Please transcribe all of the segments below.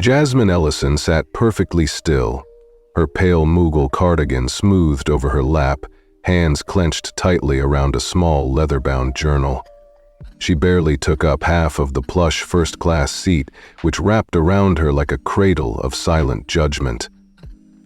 Jasmine Ellison sat perfectly still, her pale Mughal cardigan smoothed over her lap, hands clenched tightly around a small leather-bound journal. She barely took up half of the plush first-class seat, which wrapped around her like a cradle of silent judgment.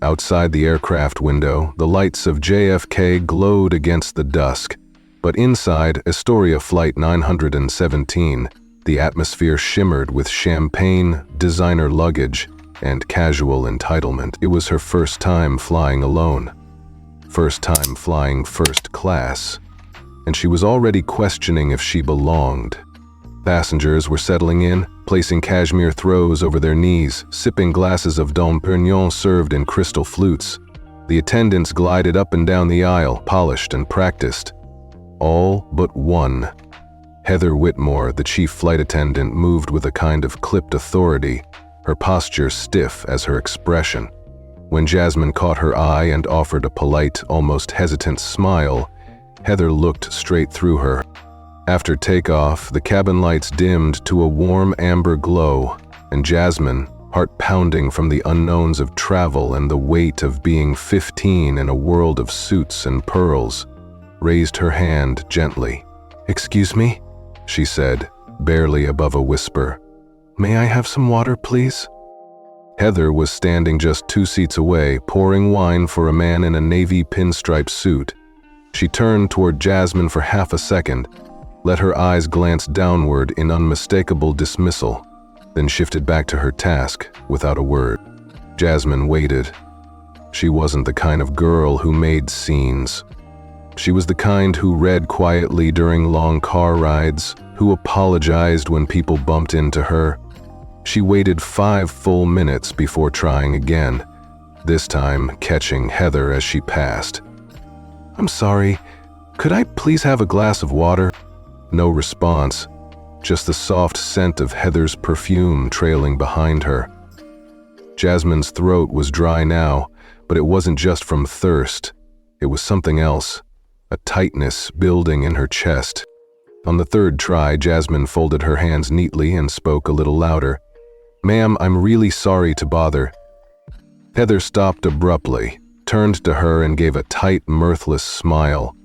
Outside the aircraft window, the lights of JFK glowed against the dusk, but inside Astoria Flight 917, the atmosphere shimmered with champagne, designer luggage, and casual entitlement. It was her first time flying alone. First time flying first class. And she was already questioning if she belonged. Passengers were settling in, placing cashmere throws over their knees, sipping glasses of Dom Perignon served in crystal flutes. The attendants glided up and down the aisle, polished and practiced. All but one. Heather Whitmore, the chief flight attendant, moved with a kind of clipped authority, her posture stiff as her expression. When Jasmine caught her eye and offered a polite, almost hesitant smile, Heather looked straight through her. After takeoff, the cabin lights dimmed to a warm amber glow, and Jasmine, heart pounding from the unknowns of travel and the weight of being 15 in a world of suits and pearls, raised her hand gently. "Excuse me?" she said, barely above a whisper. "May I have some water, please?" Heather was standing just 2 seats away, pouring wine for a man in a navy pinstripe suit. She turned toward Jasmine for half a second, let her eyes glance downward in unmistakable dismissal, then shifted back to her task without a word. Jasmine waited. She wasn't the kind of girl who made scenes. She was the kind who read quietly during long car rides, who apologized when people bumped into her. She waited 5 full minutes before trying again, this time catching Heather as she passed. "I'm sorry, could I please have a glass of water?" No response, just the soft scent of Heather's perfume trailing behind her. Jasmine's throat was dry now, but it wasn't just from thirst. It was something else, a tightness building in her chest. On the 3rd try, Jasmine folded her hands neatly and spoke a little louder. "Ma'am, I'm really sorry to bother." Heather stopped abruptly, turned to her and gave a tight, mirthless smile.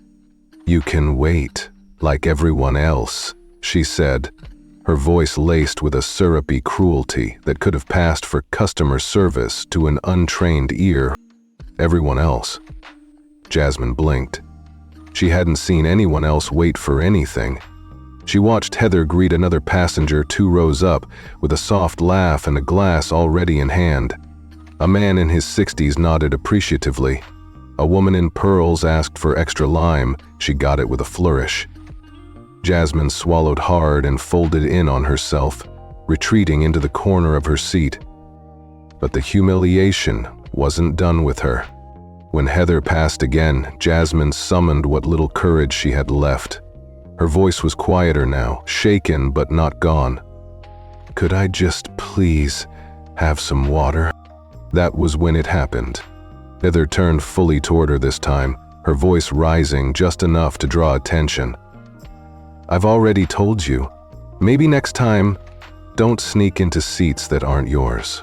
"You can wait, like everyone else," she said, her voice laced with a syrupy cruelty that could have passed for customer service to an untrained ear. Everyone else. Jasmine blinked. She hadn't seen anyone else wait for anything. She watched Heather greet another passenger 2 rows up with a soft laugh and a glass already in hand. A man in his 60s nodded appreciatively. A woman in pearls asked for extra lime. She got it with a flourish. Jasmine swallowed hard and folded in on herself, retreating into the corner of her seat. But the humiliation wasn't done with her. When Heather passed again, Jasmine summoned what little courage she had left. Her voice was quieter now, shaken but not gone. "Could I just please have some water?" That was when it happened. Heather turned fully toward her this time, her voice rising just enough to draw attention. "I've already told you. Maybe next time, don't sneak into seats that aren't yours."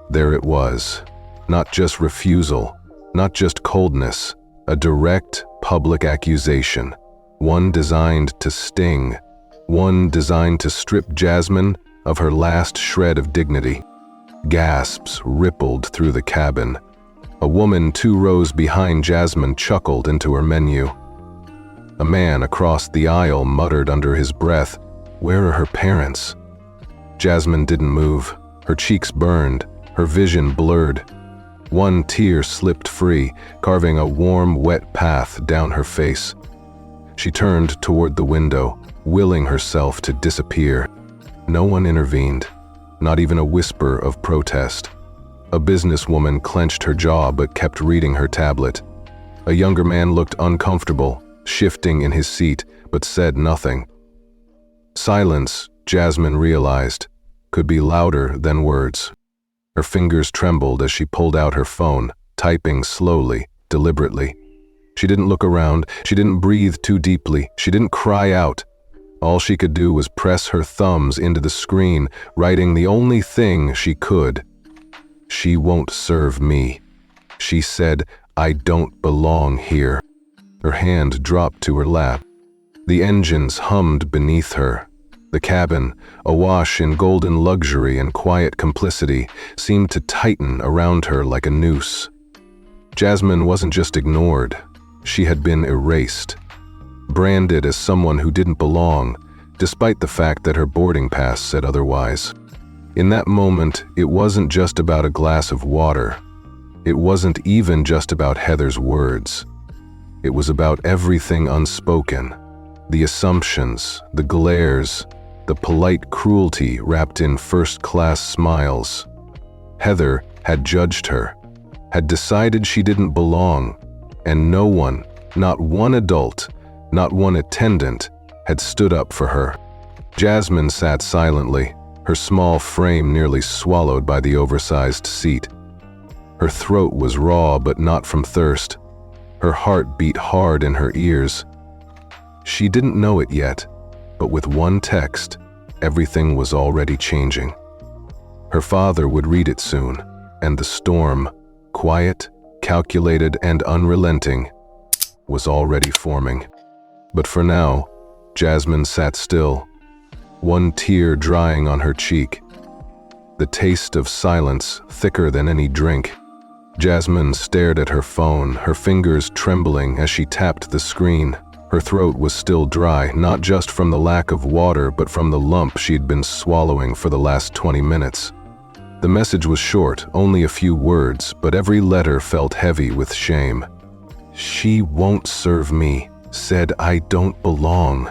There it was. Not just refusal, not just coldness, a direct public accusation. One designed to sting, one designed to strip Jasmine of her last shred of dignity. Gasps rippled through the cabin. A woman 2 rows behind Jasmine chuckled into her menu. A man across the aisle muttered under his breath, "Where are her parents?" Jasmine didn't move. Her cheeks burned, her vision blurred. One tear slipped free, carving a warm, wet path down her face. She turned toward the window, willing herself to disappear. No one intervened, not even a whisper of protest. A businesswoman clenched her jaw but kept reading her tablet. A younger man looked uncomfortable, shifting in his seat, but said nothing. Silence, Jasmine realized, could be louder than words. Her fingers trembled as she pulled out her phone, typing slowly, deliberately. She didn't look around, she didn't breathe too deeply, she didn't cry out. All she could do was press her thumbs into the screen, writing the only thing she could. "She won't serve me." She said, "I don't belong here." Her hand dropped to her lap. The engines hummed beneath her. The cabin, awash in golden luxury and quiet complicity, seemed to tighten around her like a noose. Jasmine wasn't just ignored. She had been erased. Branded as someone who didn't belong, despite the fact that her boarding pass said otherwise. In that moment, it wasn't just about a glass of water. It wasn't even just about Heather's words. It was about everything unspoken. The assumptions, the glares, the polite cruelty wrapped in first-class smiles. Heather had judged her, had decided she didn't belong, and no one, not one adult, not one attendant, had stood up for her. Jasmine sat silently, her small frame nearly swallowed by the oversized seat. Her throat was raw, but not from thirst. Her heart beat hard in her ears. She didn't know it yet, but with one text, everything was already changing. Her father would read it soon, and the storm, quiet, calculated, and unrelenting, was already forming. But for now, Jasmine sat still, one tear drying on her cheek. The taste of silence thicker than any drink. Jasmine stared at her phone, her fingers trembling as she tapped the screen. Her throat was still dry, not just from the lack of water, but from the lump she'd been swallowing for the last 20 minutes. The message was short, only a few words, but every letter felt heavy with shame. "She won't serve me. Said I don't belong."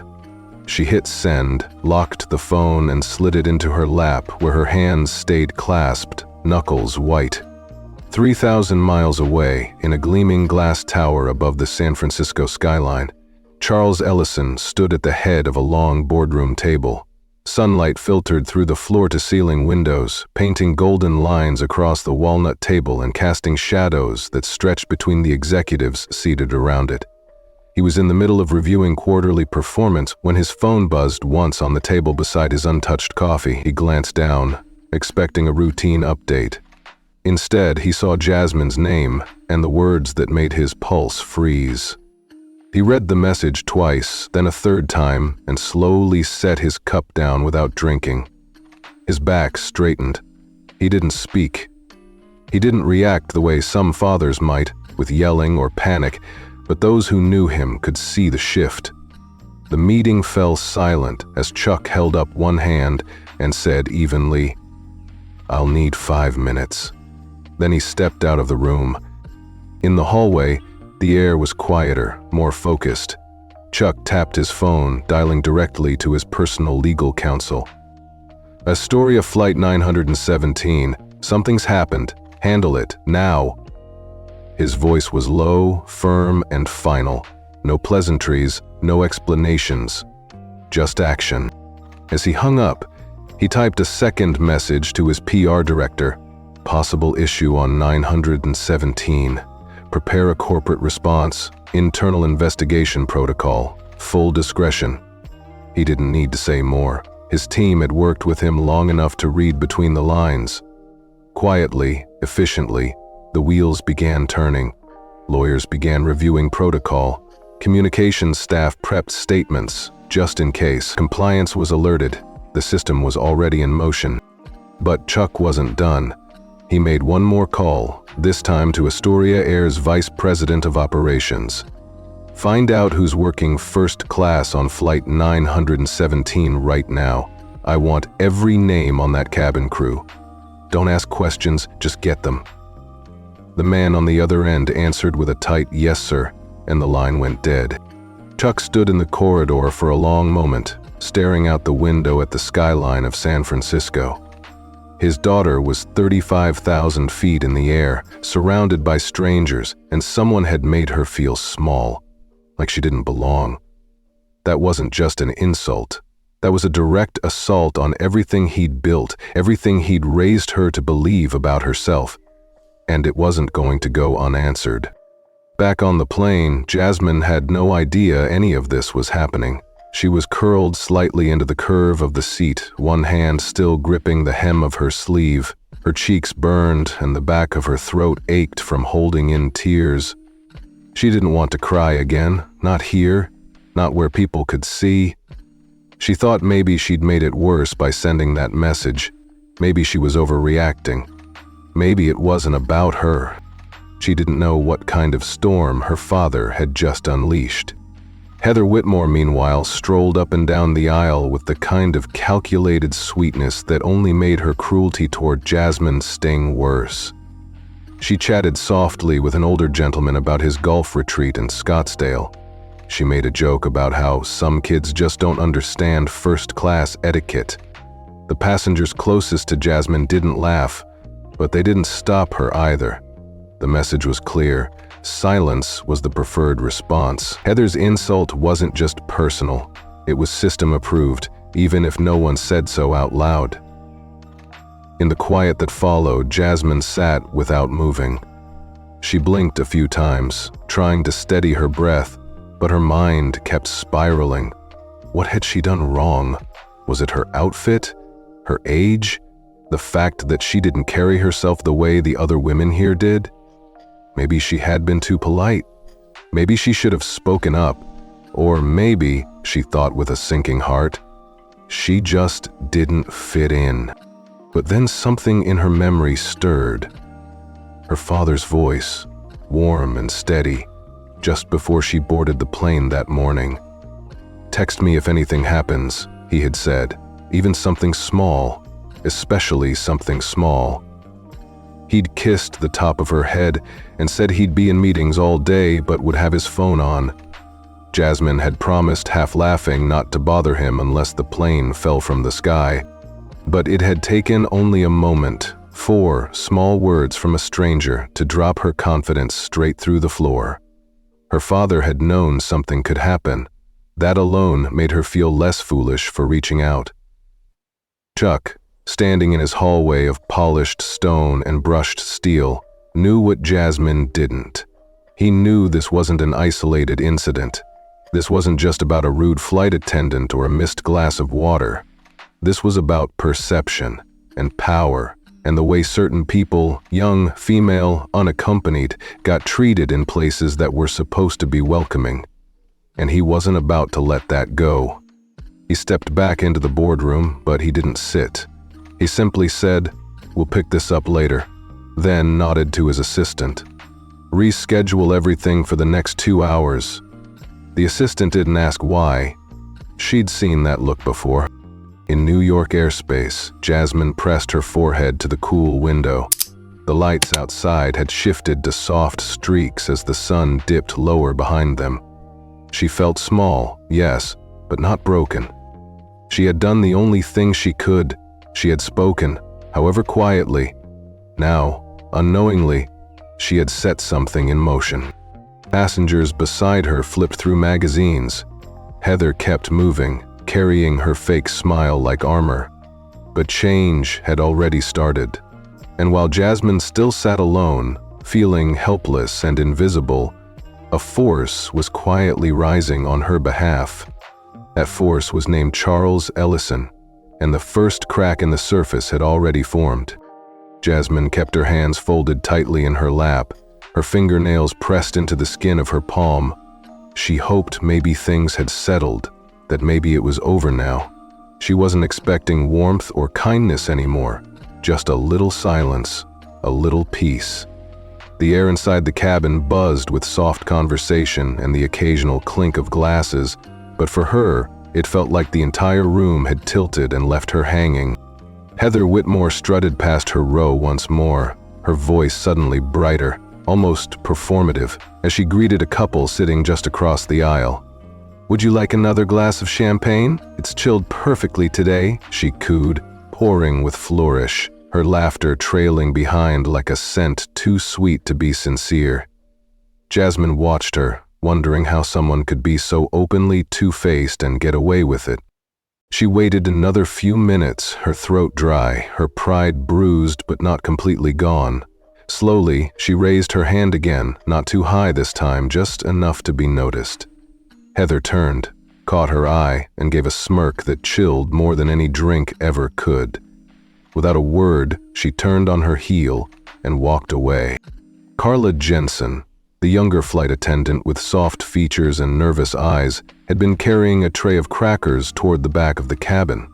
She hit send, locked the phone, and slid it into her lap, where her hands stayed clasped, knuckles white. 3,000 miles away, in a gleaming glass tower above the San Francisco skyline, Charles Ellison stood at the head of a long boardroom table. Sunlight filtered through the floor-to-ceiling windows, painting golden lines across the walnut table and casting shadows that stretched between the executives seated around it. He was in the middle of reviewing quarterly performance when his phone buzzed once on the table beside his untouched coffee. He glanced down, expecting a routine update. Instead, he saw Jasmine's name and the words that made his pulse freeze. He read the message twice, then a third time, and slowly set his cup down without drinking. His back straightened. He didn't speak. He didn't react the way some fathers might, with yelling or panic, but those who knew him could see the shift. The meeting fell silent as Chuck held up one hand and said evenly, "I'll need 5 minutes." Then he stepped out of the room. In the hallway, the air was quieter, more focused. Chuck tapped his phone, dialing directly to his personal legal counsel. "Astoria Flight 917, something's happened. Handle it, now." His voice was low, firm, and final. No pleasantries, no explanations, just action. As he hung up, he typed a second message to his PR director. "Possible issue on 917. Prepare a corporate response. Internal investigation protocol. Full discretion." He didn't need to say more. His team had worked with him long enough to read between the lines. Quietly, efficiently, the wheels began turning. Lawyers began reviewing protocol. Communications staff prepped statements, just in case. Compliance was alerted. The system was already in motion. But Chuck wasn't done. He made one more call, this time to Astoria Air's Vice President of Operations. "Find out who's working first class on Flight 917 right now. I want every name on that cabin crew. Don't ask questions, just get them." The man on the other end answered with a tight "yes, sir," and the line went dead. Chuck stood in the corridor for a long moment, staring out the window at the skyline of San Francisco. His daughter was 35,000 feet in the air, surrounded by strangers, and someone had made her feel small, like she didn't belong. That wasn't just an insult. That was a direct assault on everything he'd built, everything he'd raised her to believe about herself. And it wasn't going to go unanswered. Back on the plane, Jasmine had no idea any of this was happening. She was curled slightly into the curve of the seat, one hand still gripping the hem of her sleeve. Her cheeks burned and the back of her throat ached from holding in tears. She didn't want to cry again, not here, not where people could see. She thought maybe she'd made it worse by sending that message. Maybe she was overreacting. Maybe it wasn't about her. She didn't know what kind of storm her father had just unleashed. Heather Whitmore, meanwhile, strolled up and down the aisle with the kind of calculated sweetness that only made her cruelty toward Jasmine sting worse. She chatted softly with an older gentleman about his golf retreat in Scottsdale. She made a joke about how some kids just don't understand first-class etiquette. The passengers closest to Jasmine didn't laugh, but they didn't stop her either. The message was clear. Silence was the preferred response. Heather's insult wasn't just personal. It was system-approved, even if no one said so out loud. In the quiet that followed, Jasmine sat without moving. She blinked a few times, trying to steady her breath, but her mind kept spiraling. What had she done wrong? Was it her outfit? Her age? The fact that she didn't carry herself the way the other women here did? Maybe she had been too polite. Maybe she should have spoken up. Or maybe, she thought with a sinking heart, she just didn't fit in. But then something in her memory stirred. Her father's voice, warm and steady, just before she boarded the plane that morning. "Text me if anything happens," he had said, "even something small, especially something small." He'd kissed the top of her head and said he'd be in meetings all day but would have his phone on. Jasmine had promised, half laughing, not to bother him unless the plane fell from the sky. But it had taken only a moment, 4 small words from a stranger, to drop her confidence straight through the floor. Her father had known something could happen. That alone made her feel less foolish for reaching out. Chuck, standing in his hallway of polished stone and brushed steel, knew what Jasmine didn't. He knew this wasn't an isolated incident. This wasn't just about a rude flight attendant or a missed glass of water. This was about perception and power and the way certain people, young, female, unaccompanied, got treated in places that were supposed to be welcoming. And he wasn't about to let that go. He stepped back into the boardroom, but he didn't sit. He simply said, "We'll pick this up later," then nodded to his assistant. "Reschedule everything for the next 2 hours." The assistant didn't ask why. She'd seen that look before. In New York airspace, Jasmine pressed her forehead to the cool window. The lights outside had shifted to soft streaks as the sun dipped lower behind them. She felt small, yes, but not broken. She had done the only thing she could. She had spoken, however quietly. Now, unknowingly, she had set something in motion. Passengers beside her flipped through magazines. Heather kept moving, carrying her fake smile like armor. But change had already started. And while Jasmine still sat alone, feeling helpless and invisible, a force was quietly rising on her behalf. That force was named Charles Ellison, and the first crack in the surface had already formed. Jasmine kept her hands folded tightly in her lap, her fingernails pressed into the skin of her palm. She hoped maybe things had settled, that maybe it was over now. She wasn't expecting warmth or kindness anymore, just a little silence, a little peace. The air inside the cabin buzzed with soft conversation and the occasional clink of glasses, but for her, it felt like the entire room had tilted and left her hanging. Heather Whitmore strutted past her row once more, her voice suddenly brighter, almost performative, as she greeted a couple sitting just across the aisle. "Would you like another glass of champagne? It's chilled perfectly today," she cooed, pouring with flourish, her laughter trailing behind like a scent too sweet to be sincere. Jasmine watched her, wondering how someone could be so openly two-faced and get away with it. She waited another few minutes, her throat dry, her pride bruised but not completely gone. Slowly, she raised her hand again, not too high this time, just enough to be noticed. Heather turned, caught her eye and gave a smirk that chilled more than any drink ever could. Without a word, she turned on her heel and walked away. Carla Jensen, the younger flight attendant with soft features and nervous eyes, had been carrying a tray of crackers toward the back of the cabin.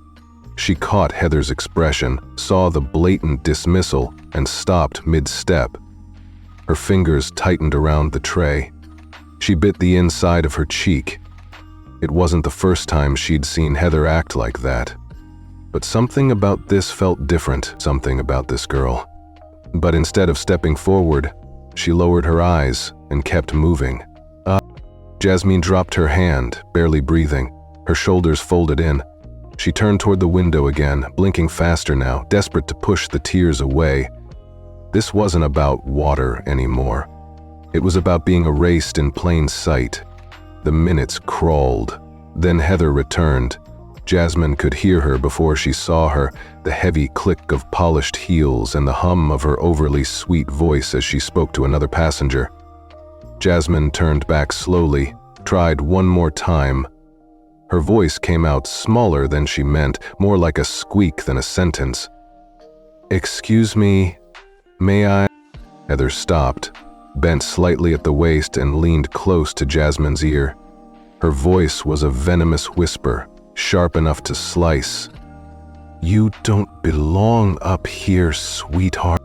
She caught Heather's expression, saw the blatant dismissal, and stopped mid-step. Her fingers tightened around the tray. She bit the inside of her cheek. It wasn't the first time she'd seen Heather act like that. But something about this felt different, something about this girl. But instead of stepping forward, she lowered her eyes and kept moving. Jasmine dropped her hand, barely breathing, her shoulders folded in. She turned toward the window again, blinking faster now, desperate to push the tears away. This wasn't about water anymore. It was about being erased in plain sight. The minutes crawled. Then Heather returned. Jasmine could hear her before she saw her, the heavy click of polished heels and the hum of her overly sweet voice as she spoke to another passenger. Jasmine turned back slowly, tried one more time. Her voice came out smaller than she meant, more like a squeak than a sentence. "Excuse me, may I?" Heather stopped, bent slightly at the waist and leaned close to Jasmine's ear. Her voice was a venomous whisper, sharp enough to slice. "You don't belong up here, sweetheart."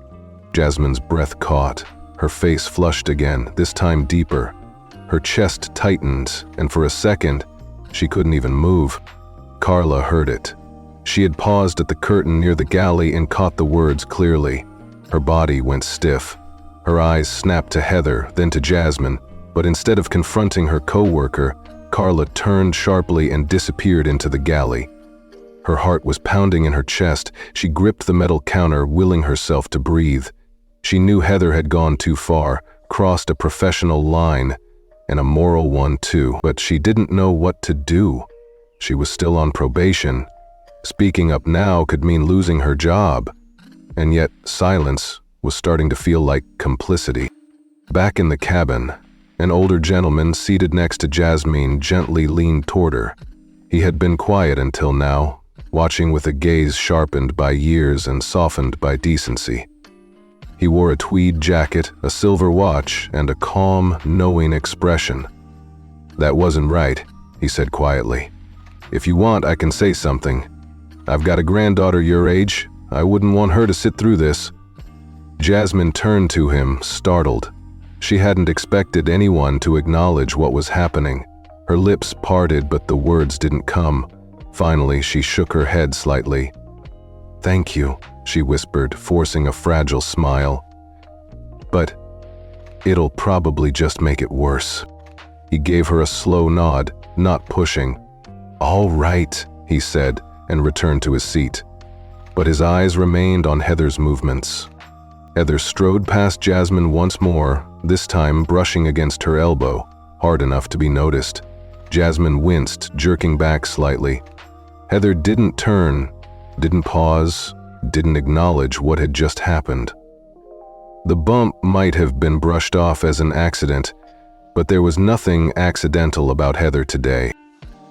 Jasmine's breath caught. Her face flushed again, this time deeper. Her chest tightened, and for a second, she couldn't even move. Carla heard it. She had paused at the curtain near the galley and caught the words clearly. Her body went stiff. Her eyes snapped to Heather, then to Jasmine, but instead of confronting her co-worker, Carla turned sharply and disappeared into the galley. Her heart was pounding in her chest. She gripped the metal counter, willing herself to breathe. She knew Heather had gone too far, crossed a professional line, and a moral one too, but she didn't know what to do. She was still on probation. Speaking up now could mean losing her job, and yet silence was starting to feel like complicity. Back in the cabin, an older gentleman seated next to Jasmine gently leaned toward her. He had been quiet until now, watching with a gaze sharpened by years and softened by decency. He wore a tweed jacket, a silver watch, and a calm, knowing expression. "That wasn't right," he said quietly. "If you want, I can say something. I've got a granddaughter your age. I wouldn't want her to sit through this." Jasmine turned to him, startled. She hadn't expected anyone to acknowledge what was happening. Her lips parted, but the words didn't come. Finally, she shook her head slightly. "Thank you," she whispered, forcing a fragile smile. "But it'll probably just make it worse." He gave her a slow nod, not pushing. "All right," he said, and returned to his seat. But his eyes remained on Heather's movements. Heather strode past Jasmine once more, this time brushing against her elbow, hard enough to be noticed. Jasmine winced, jerking back slightly. Heather didn't turn, didn't pause, didn't acknowledge what had just happened. The bump might have been brushed off as an accident, but there was nothing accidental about Heather today.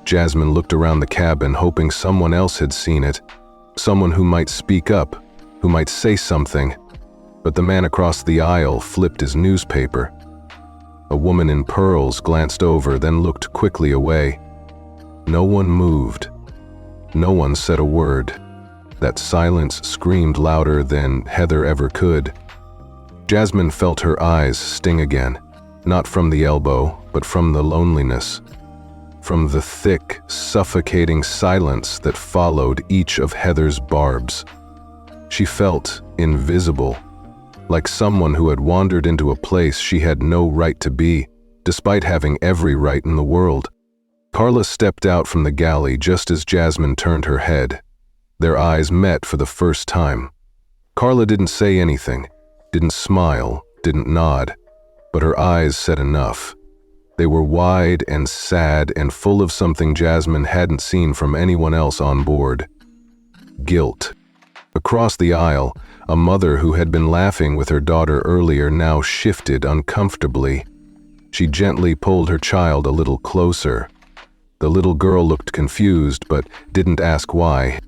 Jasmine looked around the cabin, hoping someone else had seen it, someone who might speak up, who might say something. But the man across the aisle flipped his newspaper. A woman in pearls glanced over, then looked quickly away. No one moved. No one said a word. That silence screamed louder than Heather ever could. Jasmine felt her eyes sting again, not from the elbow, but from the loneliness, from the thick, suffocating silence that followed each of Heather's barbs. She felt invisible, like someone who had wandered into a place she had no right to be, despite having every right in the world. Carla stepped out from the galley just as Jasmine turned her head. Their eyes met for the first time. Carla didn't say anything, didn't smile, didn't nod, but her eyes said enough. They were wide and sad and full of something Jasmine hadn't seen from anyone else on board. Guilt. Across the aisle, a mother who had been laughing with her daughter earlier now shifted uncomfortably. She gently pulled her child a little closer. The little girl looked confused, but didn't ask why.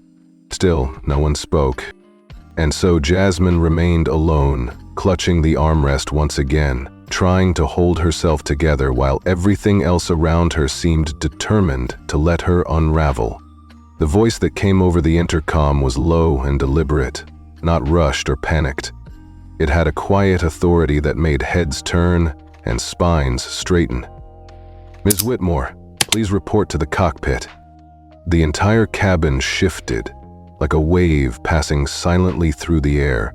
Still, no one spoke. And so Jasmine remained alone, clutching the armrest once again, trying to hold herself together while everything else around her seemed determined to let her unravel. The voice that came over the intercom was low and deliberate, not rushed or panicked. It had a quiet authority that made heads turn and spines straighten. "Ms. Whitmore, please report to the cockpit." The entire cabin shifted, like a wave passing silently through the air.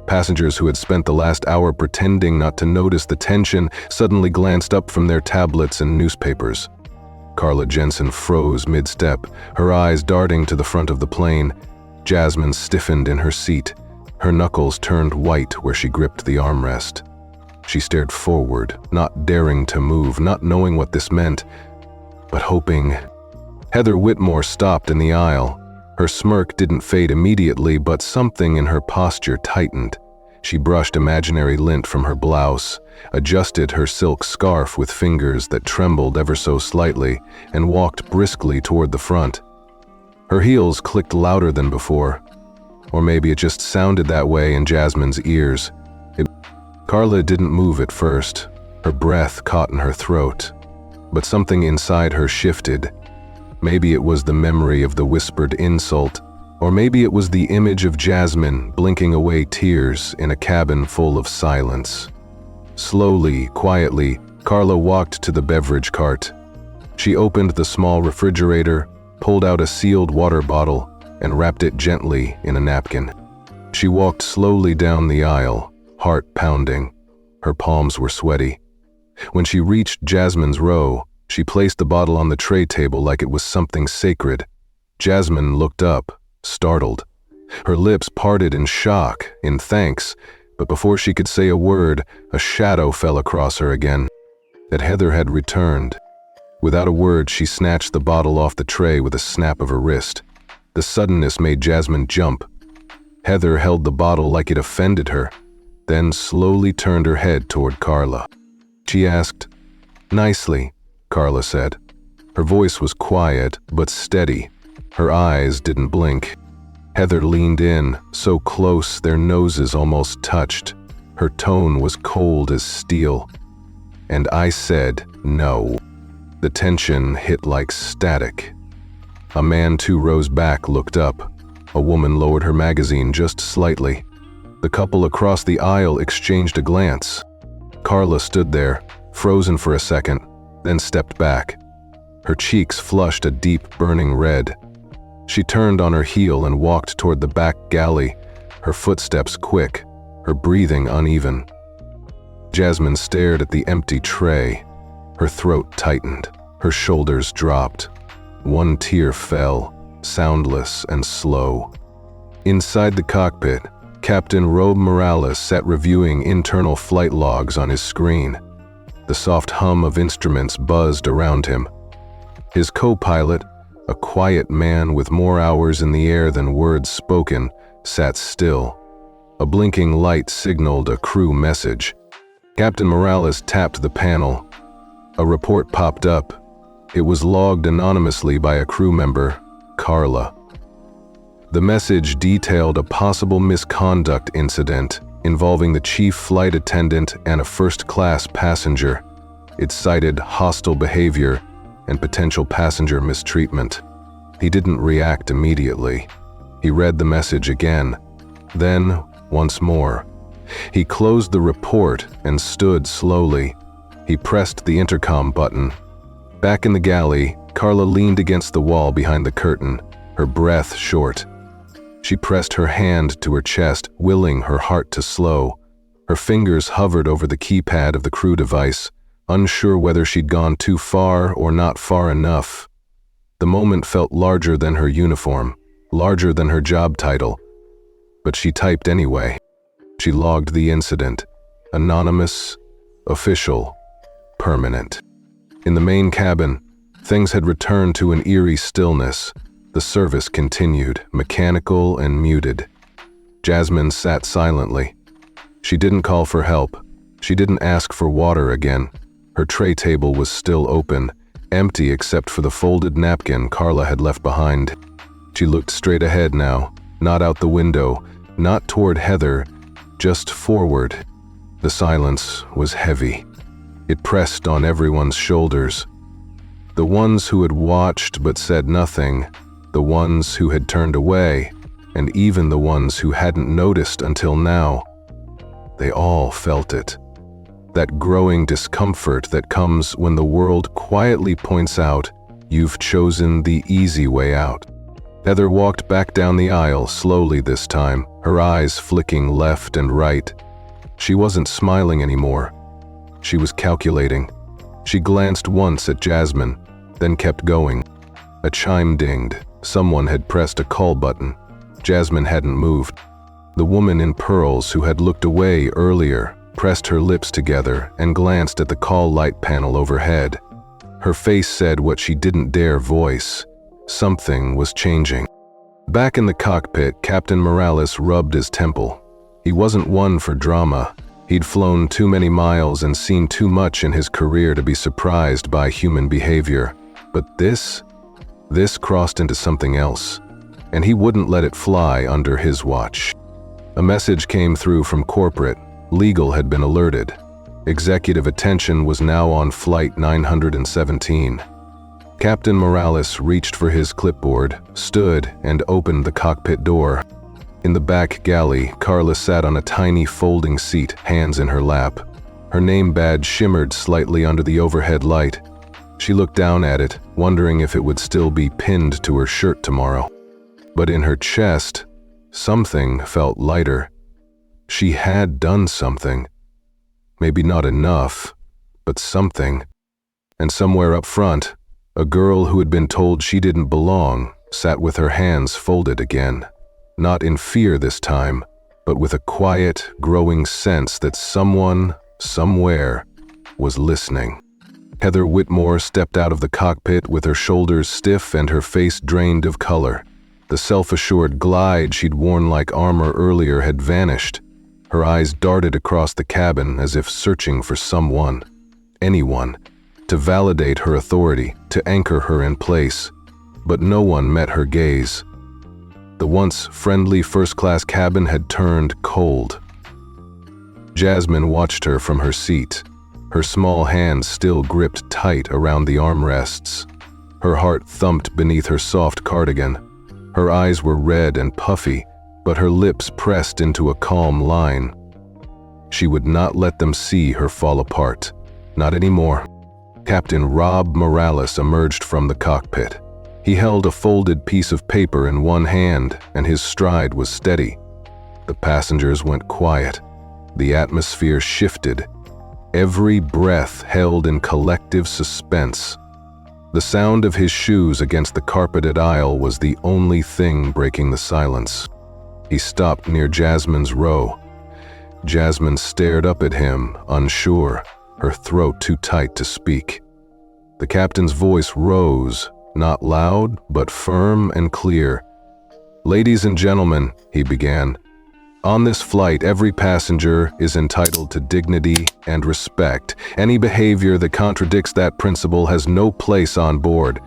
Passengers who had spent the last hour pretending not to notice the tension suddenly glanced up from their tablets and newspapers. Carla Jensen froze mid-step, her eyes darting to the front of the plane. Jasmine stiffened in her seat. Her knuckles turned white where she gripped the armrest. She stared forward, not daring to move, not knowing what this meant, but hoping. Heather Whitmore stopped in the aisle. Her smirk didn't fade immediately, but something in her posture tightened. She brushed imaginary lint from her blouse, adjusted her silk scarf with fingers that trembled ever so slightly, and walked briskly toward the front. Her heels clicked louder than before. Or maybe it just sounded that way in Jasmine's ears. Carla didn't move at first. Her breath caught in her throat. But something inside her shifted. Maybe it was the memory of the whispered insult, or maybe it was the image of Jasmine blinking away tears in a cabin full of silence. Slowly, quietly, Carla walked to the beverage cart. She opened the small refrigerator, pulled out a sealed water bottle, and wrapped it gently in a napkin. She walked slowly down the aisle, heart pounding. Her palms were sweaty. When she reached Jasmine's row, she placed the bottle on the tray table like it was something sacred. Jasmine looked up, startled. Her lips parted in shock, in thanks, but before she could say a word, a shadow fell across her again. That Heather had returned. Without a word, she snatched the bottle off the tray with a snap of her wrist. The suddenness made Jasmine jump. Heather held the bottle like it offended her, then slowly turned her head toward Carla. She asked, "Nicely," Carla said. Her voice was quiet but steady. Her eyes didn't blink. Heather leaned in, so close their noses almost touched. Her tone was cold as steel. "And I said no." The tension hit like static. A man 2 rows back looked up. A woman lowered her magazine just slightly. The couple across the aisle exchanged a glance. Carla stood there, frozen for a second, then stepped back. Her cheeks flushed a deep, burning red. She turned on her heel and walked toward the back galley, her footsteps quick, her breathing uneven. Jasmine stared at the empty tray. Her throat tightened, her shoulders dropped. One tear fell, soundless and slow. Inside the cockpit, Captain Rob Morales sat reviewing internal flight logs on his screen. The soft hum of instruments buzzed around him. His co-pilot, a quiet man with more hours in the air than words spoken, sat still. A blinking light signaled a crew message. Captain Morales tapped the panel. A report popped up. It was logged anonymously by a crew member, Carla. The message detailed a possible misconduct incident involving the chief flight attendant and a first-class passenger. It cited hostile behavior and potential passenger mistreatment. He didn't react immediately. He read the message again, then once more. He closed the report and stood slowly. He pressed the intercom button. Back in the galley, Carla leaned against the wall behind the curtain, her breath short. She pressed her hand to her chest, willing her heart to slow. Her fingers hovered over the keypad of the crew device, unsure whether she'd gone too far or not far enough. The moment felt larger than her uniform, larger than her job title. But she typed anyway. She logged the incident. Anonymous, official, permanent. In the main cabin, things had returned to an eerie stillness. The service continued, mechanical and muted. Jasmine sat silently. She didn't call for help. She didn't ask for water again. Her tray table was still open, empty except for the folded napkin Carla had left behind. She looked straight ahead now, not out the window, not toward Heather, just forward. The silence was heavy. It pressed on everyone's shoulders. The ones who had watched but said nothing, the ones who had turned away, and even the ones who hadn't noticed until now. They all felt it. That growing discomfort that comes when the world quietly points out, you've chosen the easy way out. Heather walked back down the aisle slowly this time, her eyes flicking left and right. She wasn't smiling anymore. She was calculating. She glanced once at Jasmine, then kept going. A chime dinged. Someone had pressed a call button. Jasmine hadn't moved. The woman in pearls who had looked away earlier pressed her lips together and glanced at the call light panel overhead. Her face said what she didn't dare voice. Something was changing. Back in the cockpit, Captain Morales rubbed his temple. He wasn't one for drama. He'd flown too many miles and seen too much in his career to be surprised by human behavior. But this crossed into something else, and he wouldn't let it fly under his watch. A message came through from corporate. Legal had been alerted. Executive attention was now on Flight 917. Captain Morales reached for his clipboard, stood, and opened the cockpit door. In the back galley, Carla sat on a tiny folding seat, hands in her lap. Her name badge shimmered slightly under the overhead light. She looked down at it, wondering if it would still be pinned to her shirt tomorrow. But in her chest, something felt lighter. She had done something. Maybe not enough, but something. And somewhere up front, a girl who had been told she didn't belong sat with her hands folded again. Not in fear this time, but with a quiet, growing sense that someone, somewhere, was listening. Heather Whitmore stepped out of the cockpit with her shoulders stiff and her face drained of color. The self-assured glide she'd worn like armor earlier had vanished. Her eyes darted across the cabin as if searching for someone, anyone, to validate her authority, to anchor her in place. But no one met her gaze. The once friendly first-class cabin had turned cold. Jasmine watched her from her seat, her small hands still gripped tight around the armrests. Her heart thumped beneath her soft cardigan. Her eyes were red and puffy, but her lips pressed into a calm line. She would not let them see her fall apart. Not anymore. Captain Rob Morales emerged from the cockpit. He held a folded piece of paper in one hand, and his stride was steady. The passengers went quiet. The atmosphere shifted. Every breath held in collective suspense. The sound of his shoes against the carpeted aisle was the only thing breaking the silence. He stopped near Jasmine's row. Jasmine stared up at him, unsure, her throat too tight to speak. The captain's voice rose, not loud, but firm and clear. "Ladies and gentlemen," he began, "on this flight, every passenger is entitled to dignity and respect. Any behavior that contradicts that principle has no place on board."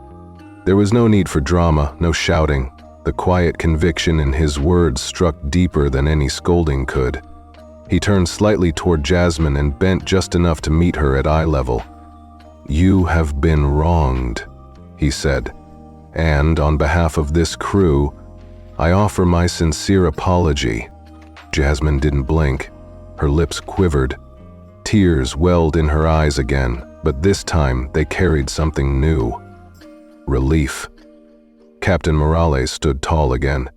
There was no need for drama, no shouting. The quiet conviction in his words struck deeper than any scolding could. He turned slightly toward Jasmine and bent just enough to meet her at eye level. "You have been wronged," he said, "and on behalf of this crew, I offer my sincere apology." Jasmine didn't blink. Her lips quivered. Tears welled in her eyes again, but this time they carried something new. Relief. Captain Morales stood tall again.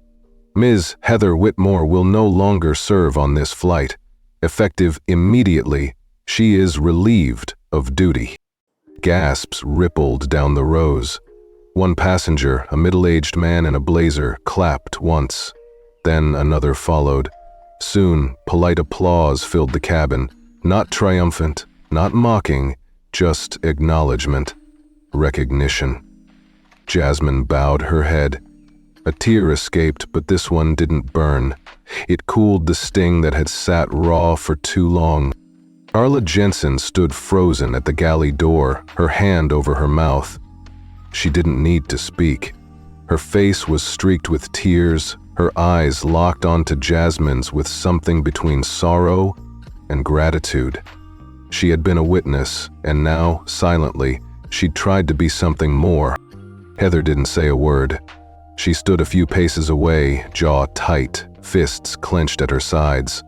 "Ms. Heather Whitmore will no longer serve on this flight. Effective immediately, she is relieved of duty." Gasps rippled down the rows. One passenger, a middle-aged man in a blazer, clapped once. Then another followed. Soon, polite applause filled the cabin. Not triumphant, not mocking, just acknowledgement, recognition. Jasmine bowed her head. A tear escaped, but this one didn't burn. It cooled the sting that had sat raw for too long. Carla Jensen stood frozen at the galley door, her hand over her mouth. She didn't need to speak. Her face was streaked with tears, her eyes locked onto Jasmine's with something between sorrow and gratitude. She had been a witness, and now, silently, she'd tried to be something more. Heather didn't say a word. She stood a few paces away, jaw tight, fists clenched at her sides.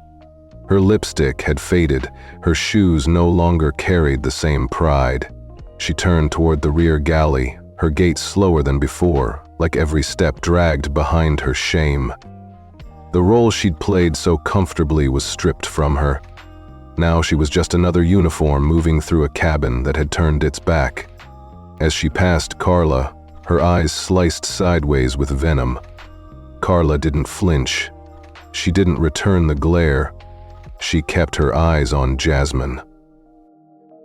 Her lipstick had faded, her shoes no longer carried the same pride. She turned toward the rear galley, her gait slower than before, like every step dragged behind her shame. The role she'd played so comfortably was stripped from her. Now she was just another uniform moving through a cabin that had turned its back. As she passed Carla, her eyes sliced sideways with venom. Carla didn't flinch. She didn't return the glare. She kept her eyes on Jasmine.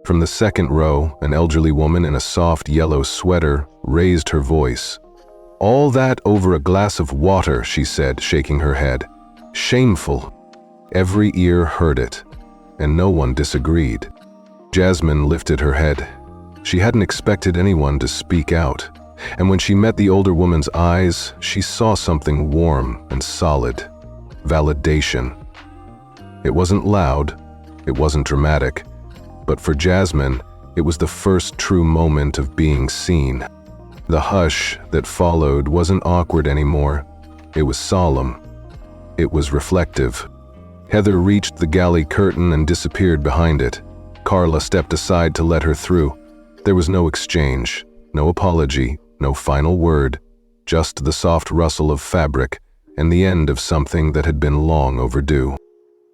From the second row, an elderly woman in a soft yellow sweater raised her voice. "All that over a glass of water," she said, shaking her head. "Shameful." Every ear heard it, and no one disagreed. Jasmine lifted her head. She hadn't expected anyone to speak out, and when she met the older woman's eyes, she saw something warm and solid. Validation. It wasn't loud, it wasn't dramatic, but for Jasmine, it was the first true moment of being seen. The hush that followed wasn't awkward anymore. It was solemn. It was reflective. Heather reached the galley curtain and disappeared behind it. Carla stepped aside to let her through. There was no exchange, no apology, no final word, just the soft rustle of fabric and the end of something that had been long overdue.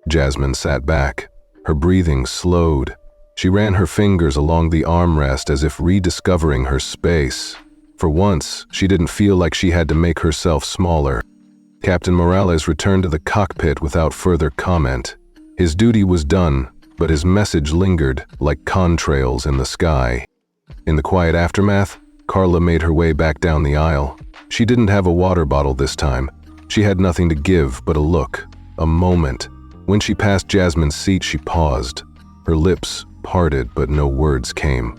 Jasmine sat back. Her breathing slowed. She ran her fingers along the armrest as if rediscovering her space. For once, she didn't feel like she had to make herself smaller. Captain Morales returned to the cockpit without further comment. His duty was done, but his message lingered like contrails in the sky. In the quiet aftermath, Carla made her way back down the aisle. She didn't have a water bottle this time. She had nothing to give but a look, a moment. When she passed Jasmine's seat, she paused. Her lips parted, but no words came.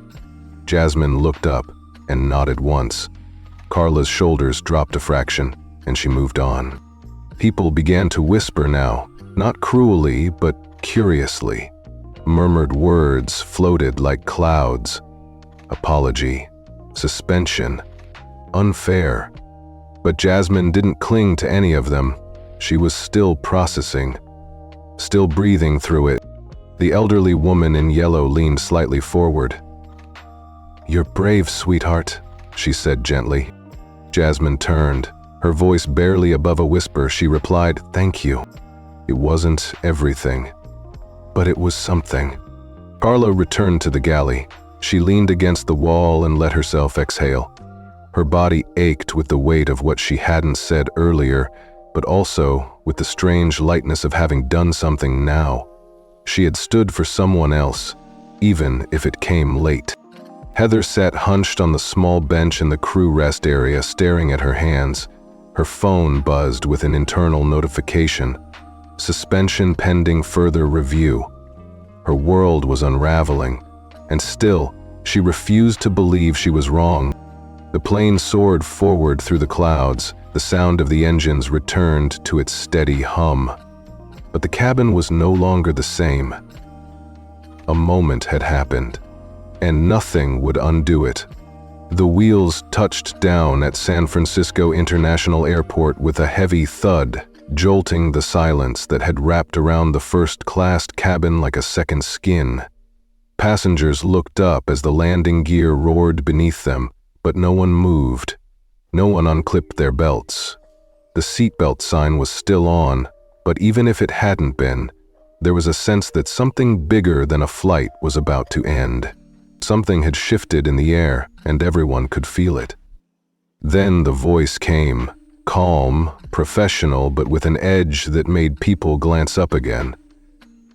Jasmine looked up and nodded once. Carla's shoulders dropped a fraction, and she moved on. People began to whisper now, not cruelly, but curiously. Murmured words floated like clouds. Apology, suspension, unfair. But Jasmine didn't cling to any of them. She was still processing, still breathing through it. The elderly woman in yellow leaned slightly forward. "You're brave, sweetheart," she said gently. Jasmine turned. Her voice barely above a whisper, she replied, "Thank you." It wasn't everything, but it was something. Carla returned to the galley. She leaned against the wall and let herself exhale. Her body ached with the weight of what she hadn't said earlier, but also with the strange lightness of having done something now. She had stood for someone else, even if it came late. Heather sat hunched on the small bench in the crew rest area, staring at her hands. Her phone buzzed with an internal notification. Suspension pending further review. Her world was unraveling, and still, she refused to believe she was wrong. The plane soared forward through the clouds. The sound of the engines returned to its steady hum. But the cabin was no longer the same. A moment had happened, and nothing would undo it. The wheels touched down at San Francisco International Airport with a heavy thud, jolting the silence that had wrapped around the first-class cabin like a second skin. Passengers looked up as the landing gear roared beneath them, but no one moved. No one unclipped their belts. The seatbelt sign was still on, but even if it hadn't been, there was a sense that something bigger than a flight was about to end. Something had shifted in the air, and everyone could feel it. Then the voice came, calm, professional, but with an edge that made people glance up again.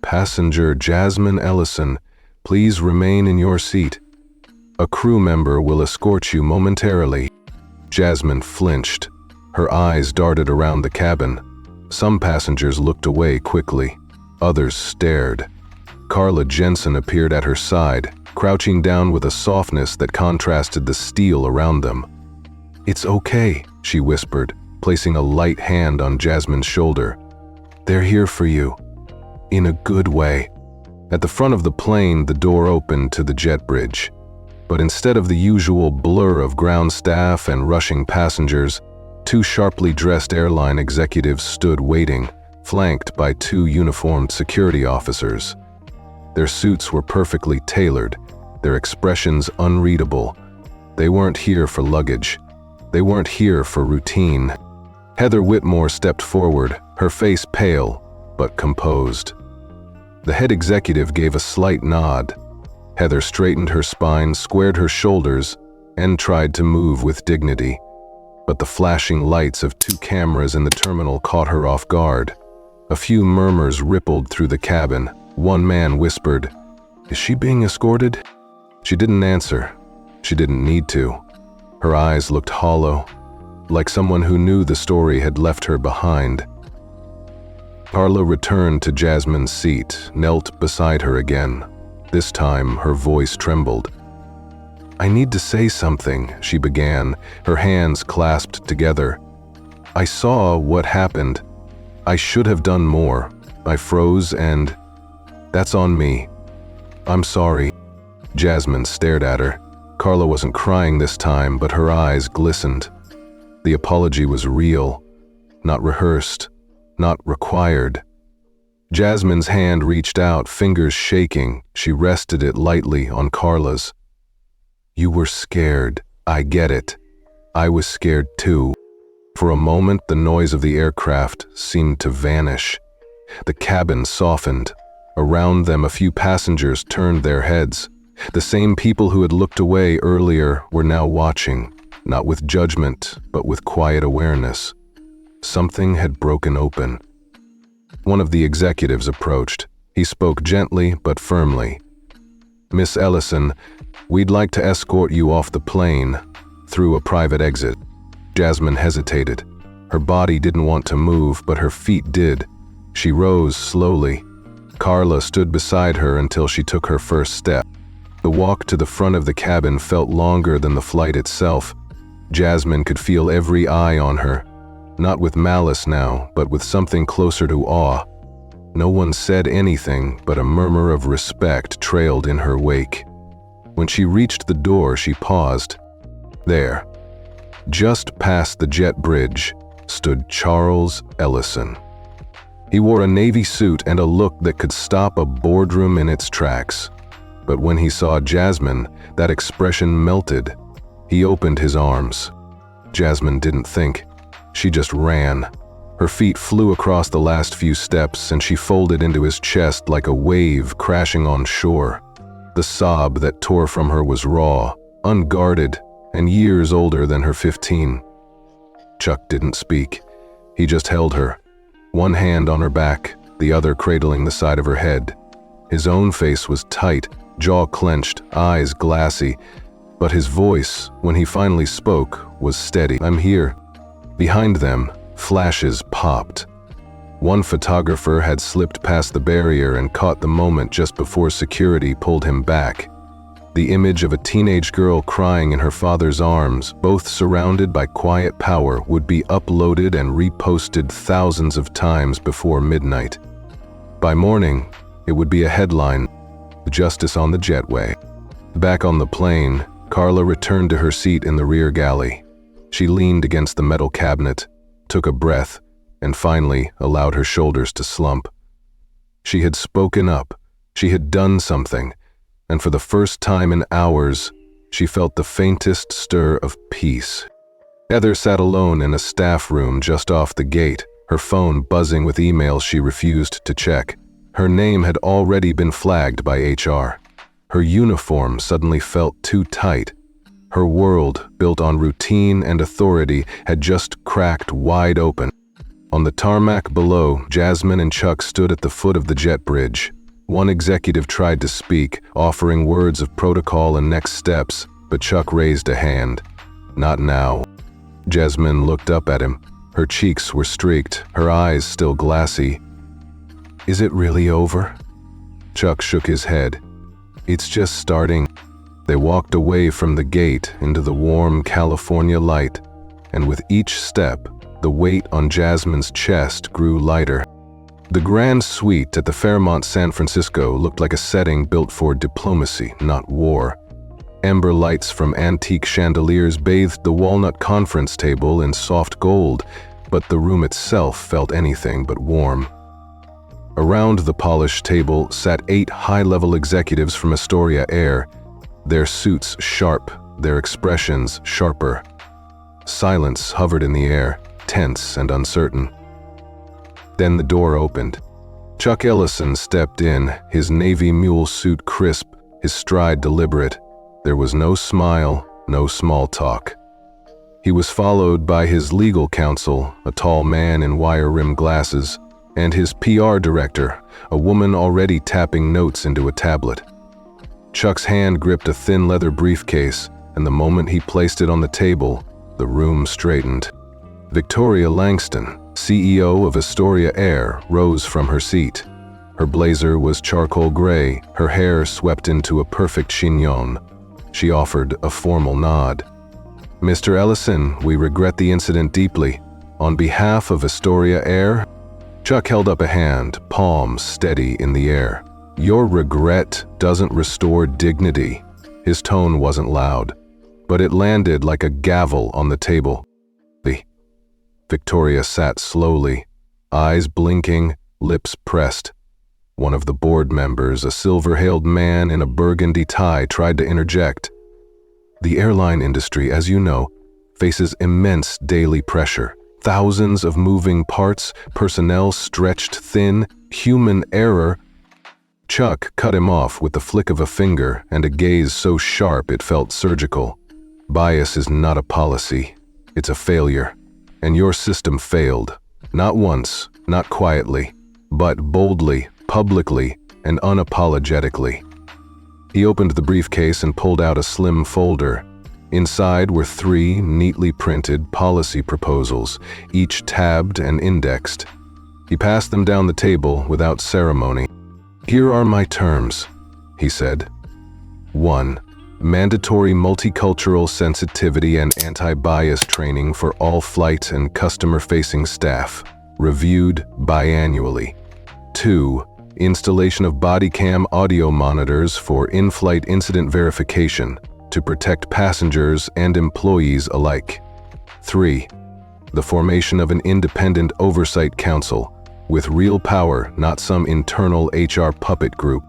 "Passenger Jasmine Ellison, please remain in your seat. A crew member will escort you momentarily." Jasmine flinched. Her eyes darted around the cabin. Some passengers looked away quickly. Others stared. Carla Jensen appeared at her side, crouching down with a softness that contrasted the steel around them. "It's okay," she whispered, placing a light hand on Jasmine's shoulder. "They're here for you. In a good way." At the front of the plane, the door opened to the jet bridge. But instead of the usual blur of ground staff and rushing passengers, two sharply dressed airline executives stood waiting, flanked by two uniformed security officers. Their suits were perfectly tailored, their expressions unreadable. They weren't here for luggage. They weren't here for routine. Heather Whitmore stepped forward, her face pale, but composed. The head executive gave a slight nod. Heather straightened her spine, squared her shoulders, and tried to move with dignity. But the flashing lights of two cameras in the terminal caught her off guard. A few murmurs rippled through the cabin. One man whispered, "Is she being escorted?" She didn't answer. She didn't need to. Her eyes looked hollow, like someone who knew the story had left her behind. Carla returned to Jasmine's seat, knelt beside her again. This time, her voice trembled. "I need to say something," she began, her hands clasped together. "I saw what happened. I should have done more. I froze and that's on me. I'm sorry." Jasmine stared at her. Carla wasn't crying this time, but her eyes glistened. The apology was real, not rehearsed, not required. Jasmine's hand reached out, fingers shaking. She rested it lightly on Carla's. "You were scared. I get it. I was scared too." For a moment, the noise of the aircraft seemed to vanish. The cabin softened. Around them, a few passengers turned their heads. The same people who had looked away earlier were now watching, not with judgment, but with quiet awareness. Something had broken open. One of the executives approached. He spoke gently but firmly. "Miss Ellison, we'd like to escort you off the plane through a private exit." Jasmine hesitated. Her body didn't want to move, but her feet did. She rose slowly. Carla stood beside her until she took her first step. The walk to the front of the cabin felt longer than the flight itself. Jasmine could feel every eye on her, not with malice now, but with something closer to awe. No one said anything, but a murmur of respect trailed in her wake. When she reached the door, she paused. There, just past the jet bridge, stood Charles Ellison. He wore a navy suit and a look that could stop a boardroom in its tracks. But when he saw Jasmine, that expression melted. He opened his arms. Jasmine didn't think. She just ran. Her feet flew across the last few steps, and she folded into his chest like a wave crashing on shore. The sob that tore from her was raw, unguarded, and years older than her 15. Chuck didn't speak. He just held her, one hand on her back, the other cradling the side of her head. His own face was tight, jaw clenched, eyes glassy, but his voice, when he finally spoke, was steady. "I'm here." Behind them, flashes popped. One photographer had slipped past the barrier and caught the moment just before security pulled him back. The image of a teenage girl crying in her father's arms, both surrounded by quiet power, would be uploaded and reposted thousands of times before midnight. By morning, it would be a headline, "Justice on the Jetway." Back on the plane, Carla returned to her seat in the rear galley. She leaned against the metal cabinet, took a breath, and finally allowed her shoulders to slump. She had spoken up. She had done something. And for the first time in hours, she felt the faintest stir of peace. Heather sat alone in a staff room just off the gate, her phone buzzing with emails she refused to check. Her name had already been flagged by HR. Her uniform suddenly felt too tight. Her world, built on routine and authority, had just cracked wide open. On the tarmac below, Jasmine and Chuck stood at the foot of the jet bridge. One executive tried to speak, offering words of protocol and next steps, but Chuck raised a hand. "Not now." Jasmine looked up at him. Her cheeks were streaked, her eyes still glassy. "Is it really over?" Chuck shook his head. It's just starting. They walked away from the gate into the warm California light, and with each step, the weight on Jasmine's chest grew lighter. The grand suite at the Fairmont San Francisco looked like a setting built for diplomacy, not war. Amber lights from antique chandeliers bathed the walnut conference table in soft gold, but the room itself felt anything but warm. Around the polished table sat 8 high-level executives from Astoria Air, their suits sharp, their expressions sharper. Silence hovered in the air, tense and uncertain. Then the door opened. Chuck Ellison stepped in, his navy mule suit crisp, his stride deliberate. There was no smile, no small talk. He was followed by his legal counsel, a tall man in wire-rimmed glasses, and his PR director, a woman already tapping notes into a tablet. Chuck's hand gripped a thin leather briefcase, and the moment he placed it on the table, the room straightened. Victoria Langston, CEO of Astoria Air, rose from her seat. Her blazer was charcoal gray, her hair swept into a perfect chignon. She offered a formal nod. Mr. Ellison, we regret the incident deeply. On behalf of Astoria Air, Chuck held up a hand, palms steady in the air. Your regret doesn't restore dignity. His tone wasn't loud, but it landed like a gavel on the table. Victoria sat slowly, eyes blinking, lips pressed. One of the board members, a silver-haled man in a burgundy tie, tried to interject. The airline industry, as you know, faces immense daily pressure. Thousands of moving parts, personnel stretched thin, human error. Chuck cut him off with the flick of a finger and a gaze so sharp it felt surgical. Bias is not a policy, it's a failure. And your system failed. Not once, not quietly, but boldly, publicly, and unapologetically. He opened the briefcase and pulled out a slim folder. Inside were 3 neatly printed policy proposals, each tabbed and indexed. He passed them down the table without ceremony. Here are my terms, he said. 1. Mandatory multicultural sensitivity and anti-bias training for all flight and customer-facing staff, reviewed biannually. 2. Installation of body cam audio monitors for in-flight incident verification to protect passengers and employees alike. 3. The formation of an independent oversight council with real power, not some internal HR puppet group.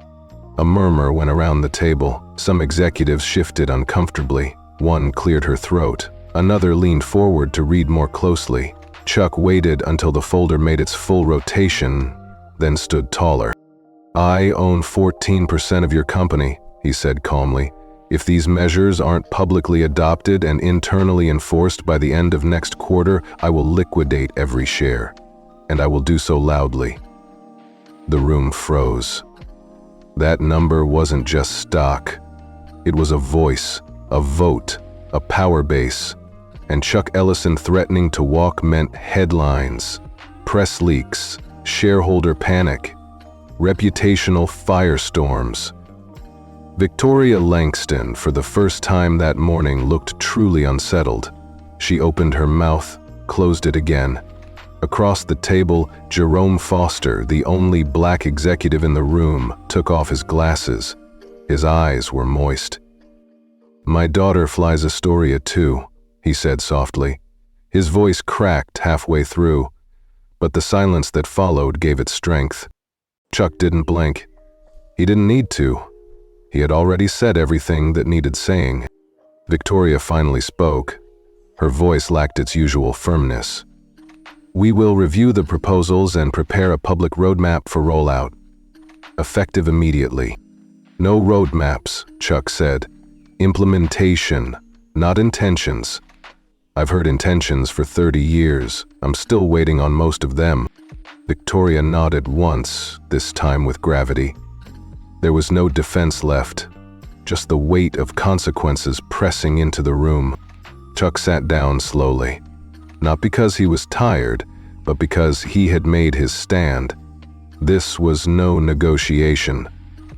A murmur went around the table. Some executives shifted uncomfortably. One cleared her throat. Another leaned forward to read more closely. Chuck waited until the folder made its full rotation, then stood taller. I own 14% of your company, he said calmly. If these measures aren't publicly adopted and internally enforced by the end of next quarter, I will liquidate every share. And I will do so loudly. The room froze. That number wasn't just stock. It was a voice, a vote, a power base. And Chuck Ellison threatening to walk meant headlines, press leaks, shareholder panic, reputational firestorms. Victoria Langston, for the first time that morning, looked truly unsettled. She opened her mouth, closed it again. Across the table, Jerome Foster, the only black executive in the room, took off his glasses. His eyes were moist. My daughter flies Astoria too, he said softly. His voice cracked halfway through, but the silence that followed gave it strength. Chuck didn't blink. He didn't need to. He had already said everything that needed saying. Victoria finally spoke. Her voice lacked its usual firmness. We will review the proposals and prepare a public roadmap for rollout. Effective immediately. No roadmaps, Chuck said. Implementation, not intentions. I've heard intentions for 30 years. I'm still waiting on most of them. Victoria nodded once, this time with gravity. There was no defense left, just the weight of consequences pressing into the room. Chuck sat down slowly. Not because he was tired, but because he had made his stand. This was no negotiation.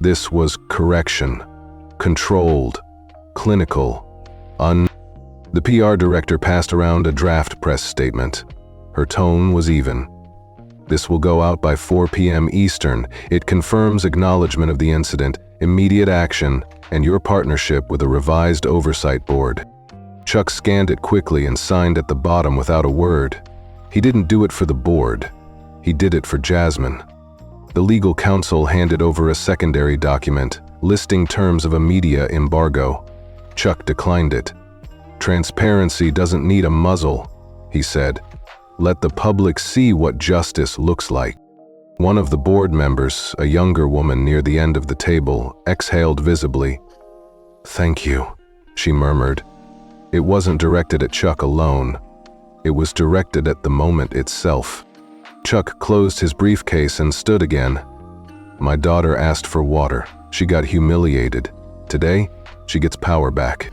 This was correction, controlled, clinical, The PR director passed around a draft press statement. Her tone was even. This will go out by 4 p.m. Eastern. It confirms acknowledgement of the incident, immediate action, and your partnership with a revised oversight board. Chuck scanned it quickly and signed at the bottom without a word. He didn't do it for the board. He did it for Jasmine. The legal counsel handed over a secondary document listing terms of a media embargo. Chuck declined it. "Transparency doesn't need a muzzle," he said. "Let the public see what justice looks like." One of the board members, a younger woman near the end of the table, exhaled visibly. "Thank you," she murmured. It wasn't directed at Chuck alone. It was directed at the moment itself. Chuck closed his briefcase and stood again. "My daughter asked for water. She got humiliated. Today, she gets power back."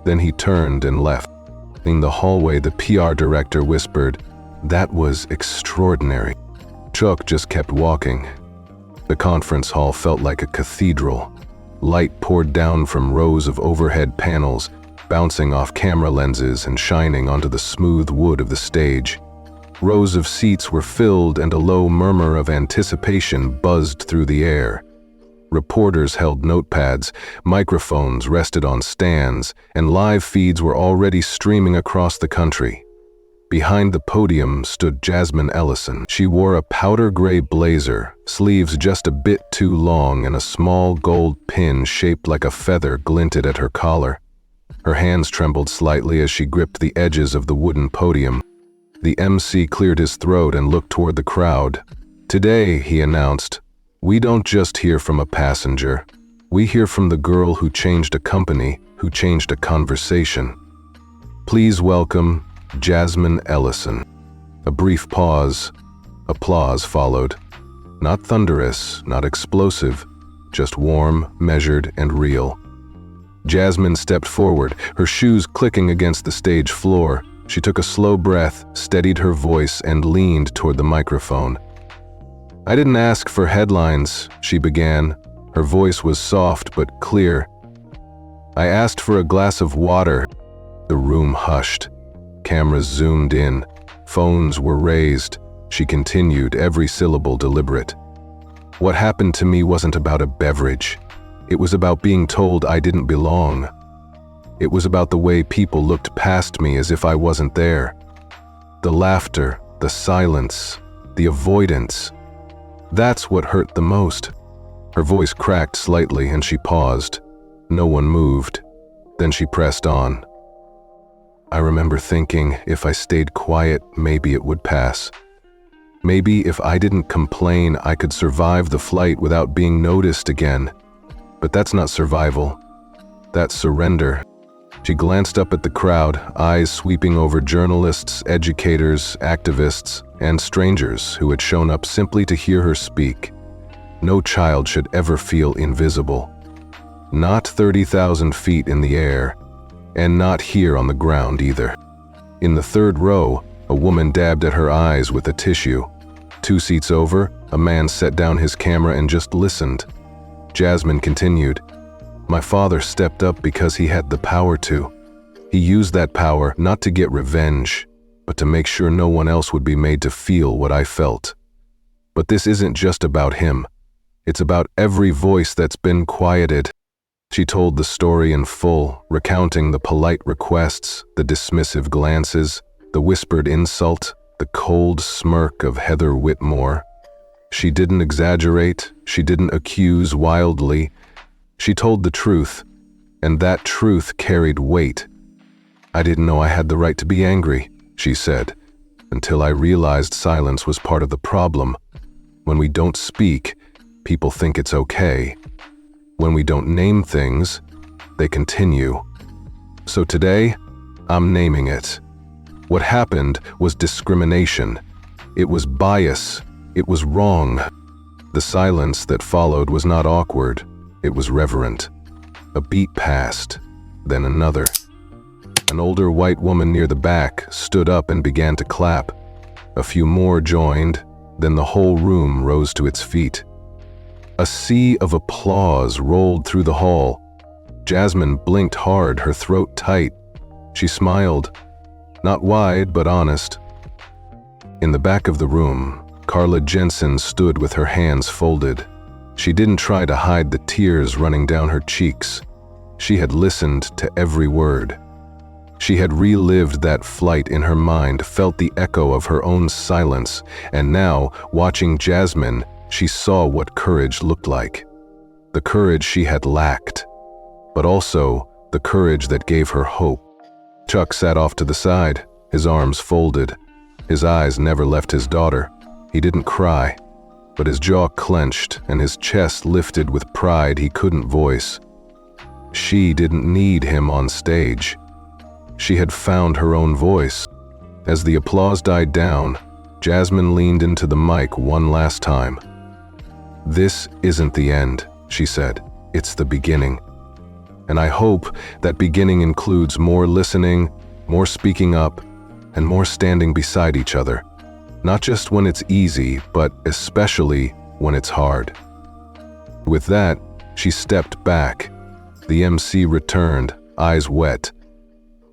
Then he turned and left. In the hallway, the PR director whispered, "That was extraordinary." Chuck just kept walking. The conference hall felt like a cathedral. Light poured down from rows of overhead panels, bouncing off camera lenses and shining onto the smooth wood of the stage. Rows of seats were filled and a low murmur of anticipation buzzed through the air. Reporters held notepads, microphones rested on stands, and live feeds were already streaming across the country. Behind the podium stood Jasmine Ellison. She wore a powder gray blazer, sleeves just a bit too long, and a small gold pin shaped like a feather glinted at her collar. Her hands trembled slightly as she gripped the edges of the wooden podium. The MC cleared his throat and looked toward the crowd. "Today," he announced, "we don't just hear from a passenger. We hear from the girl who changed a company, who changed a conversation. Please welcome Jasmine Ellison." A brief pause. Applause followed. Not thunderous, not explosive, just warm, measured, and real. Jasmine stepped forward, her shoes clicking against the stage floor. She took a slow breath, steadied her voice, and leaned toward the microphone. "I didn't ask for headlines," she began. Her voice was soft but clear. "I asked for a glass of water." The room hushed. Cameras zoomed in. Phones were raised. She continued, every syllable deliberate. "What happened to me wasn't about a beverage. It was about being told I didn't belong. It was about the way people looked past me as if I wasn't there. The laughter, the silence, the avoidance. That's what hurt the most." Her voice cracked slightly and she paused. No one moved. Then she pressed on. "I remember thinking if I stayed quiet, maybe it would pass. Maybe if I didn't complain, I could survive the flight without being noticed again. But that's not survival. That's surrender." She glanced up at the crowd, eyes sweeping over journalists, educators, activists, and strangers who had shown up simply to hear her speak. No child should ever feel invisible. Not 30,000 feet in the air, and not here on the ground either. In the third row, a woman dabbed at her eyes with a tissue. 2 seats over, a man set down his camera and just listened. Jasmine continued. "My father stepped up because he had the power to. He used that power not to get revenge, but to make sure no one else would be made to feel what I felt. But this isn't just about him. It's about every voice that's been quieted." She told the story in full, recounting the polite requests, the dismissive glances, the whispered insult, the cold smirk of Heather Whitmore. She didn't exaggerate, she didn't accuse wildly. She told the truth, and that truth carried weight. "I didn't know I had the right to be angry," she said, "until I realized silence was part of the problem. When we don't speak, people think it's okay. When we don't name things, they continue. So today, I'm naming it. What happened was discrimination. It was bias. It was wrong." The silence that followed was not awkward. It was reverent. A beat passed, then another. An older white woman near the back stood up and began to clap. A few more joined, then the whole room rose to its feet. A sea of applause rolled through the hall. Jasmine blinked hard, her throat tight. She smiled, not wide but honest. In the back of the room, Carla Jensen stood with her hands folded. She didn't try to hide the tears running down her cheeks. She had listened to every word. She had relived that flight in her mind, felt the echo of her own silence, and now, watching Jasmine, she saw what courage looked like. The courage she had lacked, but also the courage that gave her hope. Chuck sat off to the side, his arms folded. His eyes never left his daughter. He didn't cry, but his jaw clenched and his chest lifted with pride he couldn't voice. She didn't need him on stage. She had found her own voice. As the applause died down, Jasmine leaned into the mic one last time. "This isn't the end," she said. "It's the beginning. And I hope that beginning includes more listening, more speaking up, and more standing beside each other. Not just when it's easy, but especially when it's hard." With that, she stepped back. The MC returned, eyes wet.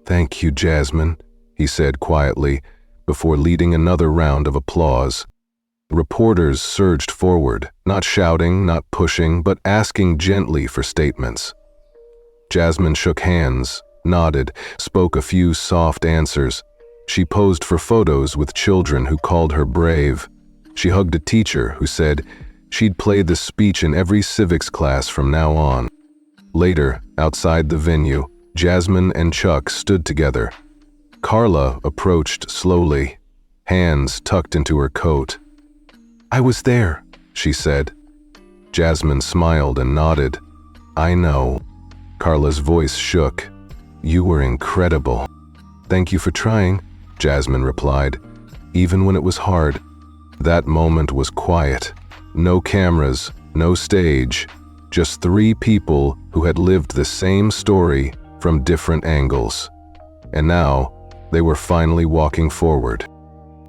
"Thank you, Jasmine," he said quietly, before leading another round of applause. Reporters surged forward, not shouting, not pushing, but asking gently for statements. Jasmine shook hands, nodded, spoke a few soft answers. She posed for photos with children who called her brave. She hugged a teacher who said she'd play the speech in every civics class from now on. Later, outside the venue, Jasmine and Chuck stood together. Carla approached slowly, hands tucked into her coat. "I was there," she said. Jasmine smiled and nodded. "I know." Carla's voice shook. "You were incredible." "Thank you for trying," Jasmine replied, "even when it was hard." That moment was quiet. No cameras, no stage, just three people who had lived the same story from different angles. And now, they were finally walking forward.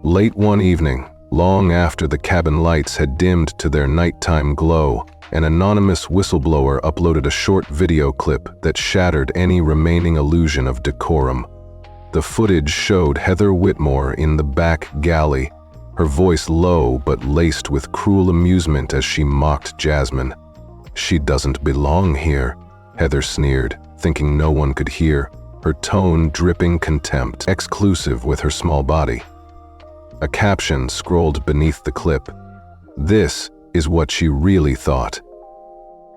Late one evening, long after the cabin lights had dimmed to their nighttime glow, an anonymous whistleblower uploaded a short video clip that shattered any remaining illusion of decorum. The footage showed Heather Whitmore in the back galley, her voice low but laced with cruel amusement as she mocked Jasmine. "She doesn't belong here," Heather sneered, thinking no one could hear, her tone dripping contempt, exclusive with her small body. A caption scrolled beneath the clip. "This is what she really thought."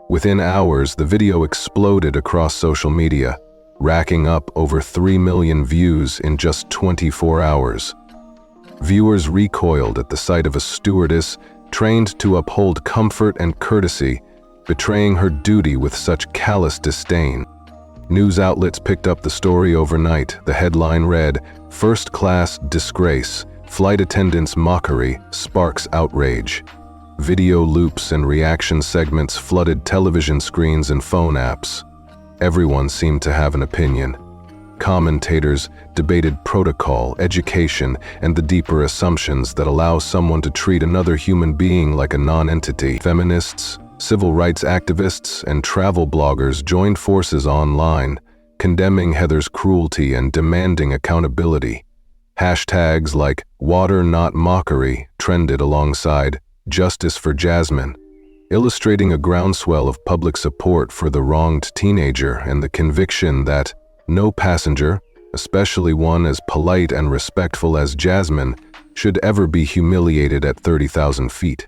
Within hours, the video exploded across social media, racking up over 3 million views in just 24 hours. Viewers recoiled at the sight of a stewardess trained to uphold comfort and courtesy, betraying her duty with such callous disdain. News outlets picked up the story overnight. The headline read, "First-class disgrace, flight attendant's mockery sparks outrage." Video loops and reaction segments flooded television screens and phone apps. Everyone seemed to have an opinion. Commentators debated protocol, education, and the deeper assumptions that allow someone to treat another human being like a non-entity. Feminists, civil rights activists, and travel bloggers joined forces online, condemning Heather's cruelty and demanding accountability. Hashtags like "Water Not Mockery" trended alongside "Justice for Jasmine," illustrating a groundswell of public support for the wronged teenager and the conviction that no passenger, especially one as polite and respectful as Jasmine, should ever be humiliated at 30,000 feet.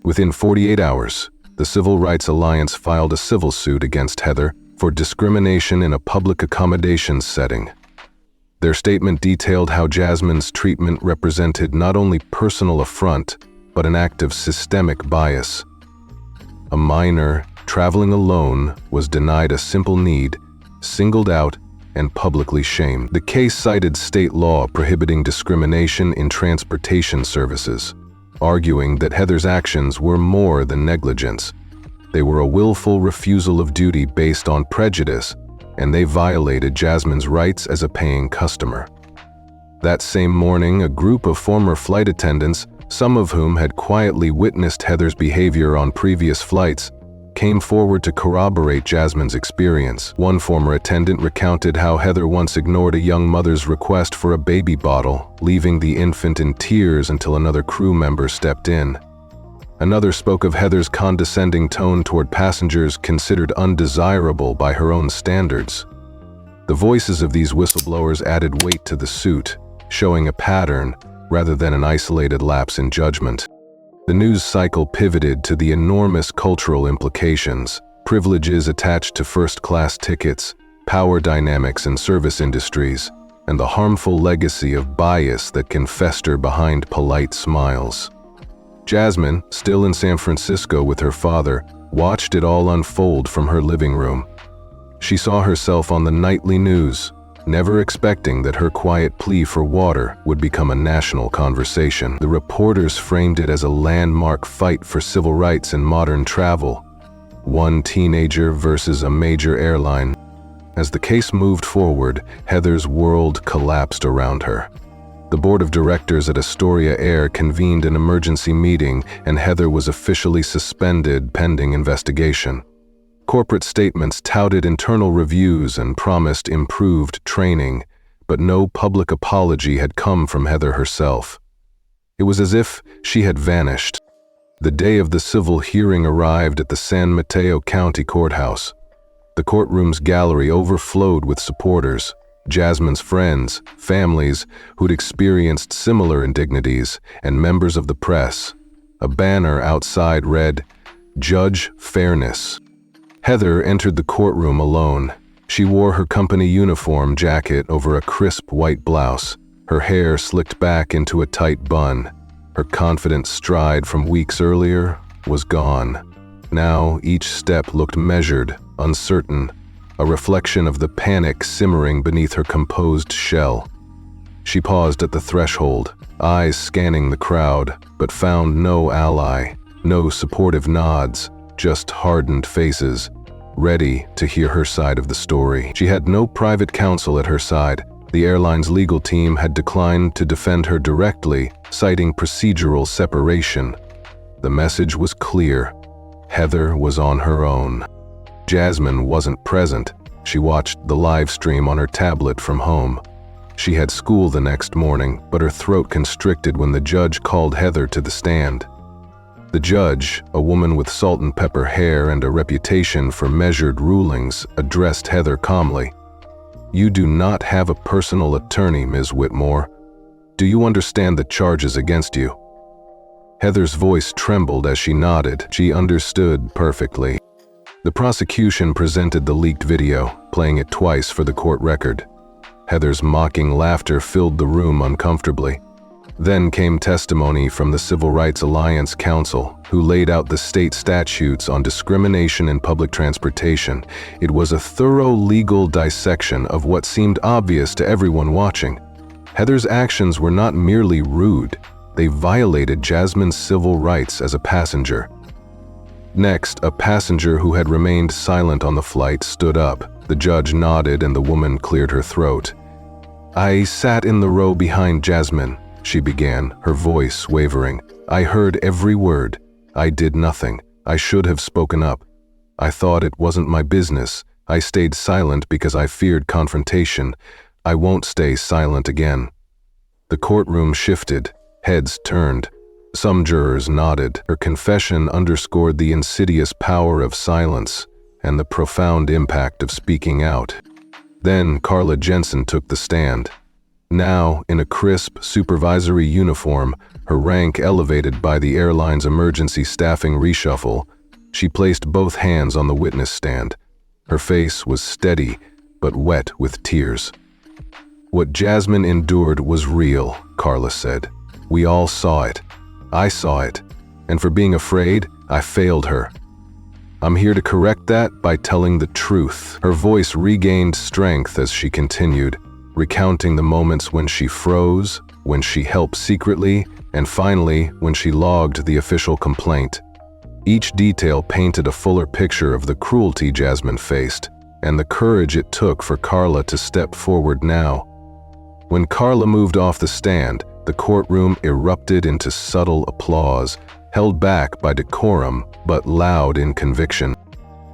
Within 48 hours, the Civil Rights Alliance filed a civil suit against Heather for discrimination in a public accommodations setting. Their statement detailed how Jasmine's treatment represented not only personal affront, but an act of systemic bias. A minor, traveling alone, was denied a simple need, singled out, and publicly shamed. The case cited state law prohibiting discrimination in transportation services, arguing that Heather's actions were more than negligence. They were a willful refusal of duty based on prejudice, and they violated Jasmine's rights as a paying customer. That same morning, a group of former flight attendants some of whom had quietly witnessed Heather's behavior on previous flights, came forward to corroborate Jasmine's experience. One former attendant recounted how Heather once ignored a young mother's request for a baby bottle, leaving the infant in tears until another crew member stepped in. Another spoke of Heather's condescending tone toward passengers considered undesirable by her own standards. The voices of these whistleblowers added weight to the suit, showing a pattern rather than an isolated lapse in judgment. The news cycle pivoted to the enormous cultural implications, privileges attached to first-class tickets, power dynamics in service industries, and the harmful legacy of bias that can fester behind polite smiles. Jasmine, still in San Francisco with her father, watched it all unfold from her living room. She saw herself on the nightly news, never expecting that her quiet plea for water would become a national conversation. The reporters framed it as a landmark fight for civil rights in modern travel, one teenager versus a major airline. As the case moved forward, Heather's world collapsed around her. The board of directors at Astoria Air convened an emergency meeting, and Heather was officially suspended pending investigation. Corporate statements touted internal reviews and promised improved training, but no public apology had come from Heather herself. It was as if she had vanished. The day of the civil hearing arrived at the San Mateo County Courthouse. The courtroom's gallery overflowed with supporters, Jasmine's friends, families who'd experienced similar indignities, and members of the press. A banner outside read, "Judge Fairness." Heather entered the courtroom alone. She wore her company uniform jacket over a crisp white blouse, her hair slicked back into a tight bun. Her confident stride from weeks earlier was gone. Now each step looked measured, uncertain, a reflection of the panic simmering beneath her composed shell. She paused at the threshold, eyes scanning the crowd, but found no ally, no supportive nods, just hardened faces, ready to hear her side of the story. She had no private counsel at her side. The airline's legal team had declined to defend her directly, citing procedural separation. The message was clear. Heather was on her own. Jasmine wasn't present. She watched the live stream on her tablet from home. She had school the next morning, but her throat constricted when the judge called Heather to the stand. The judge, a woman with salt and pepper hair and a reputation for measured rulings, addressed Heather calmly. "You do not have a personal attorney, Ms. Whitmore. Do you understand the charges against you?" Heather's voice trembled as she nodded. She understood perfectly. The prosecution presented the leaked video, playing it twice for the court record. Heather's mocking laughter filled the room uncomfortably. Then came testimony from the Civil Rights Alliance Council, who laid out the state statutes on discrimination in public transportation. It was a thorough legal dissection of what seemed obvious to everyone watching. Heather's actions were not merely rude, they violated Jasmine's civil rights as a passenger. Next, a passenger who had remained silent on the flight stood up. The judge nodded and the woman cleared her throat. "I sat in the row behind Jasmine," she began, her voice wavering. "I heard every word. I did nothing. I should have spoken up. I thought it wasn't my business. I stayed silent because I feared confrontation. I won't stay silent again." The courtroom shifted. Heads turned. Some jurors nodded. Her confession underscored the insidious power of silence and the profound impact of speaking out. Then Carla Jensen took the stand. Now, in a crisp, supervisory uniform, her rank elevated by the airline's emergency staffing reshuffle, she placed both hands on the witness stand. Her face was steady, but wet with tears. "What Jasmine endured was real," Carla said. "We all saw it. I saw it. And for being afraid, I failed her. I'm here to correct that by telling the truth." Her voice regained strength as she continued, recounting the moments when she froze, when she helped secretly, and finally, when she logged the official complaint. Each detail painted a fuller picture of the cruelty Jasmine faced, and the courage it took for Carla to step forward now. When Carla moved off the stand, The courtroom erupted into subtle applause, held back by decorum but loud in conviction.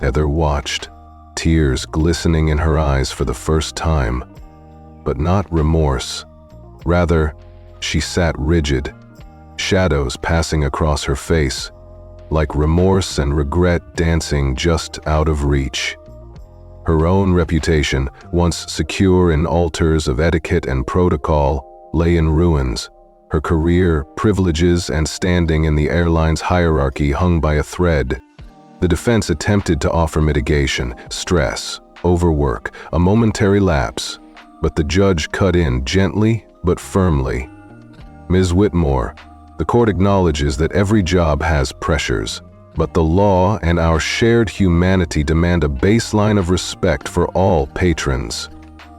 Heather watched, tears glistening in her eyes for the first time. But not remorse. Rather, she sat rigid, shadows passing across her face, like remorse and regret dancing just out of reach. Her own reputation, once secure in altars of etiquette and protocol, lay in ruins. Her career, privileges, and standing in the airline's hierarchy hung by a thread. The defense attempted to offer mitigation, stress, overwork, a momentary lapse, but the judge cut in gently but firmly. Ms. Whitmore, the court acknowledges that every job has pressures, but the law and our shared humanity demand a baseline of respect for all patrons.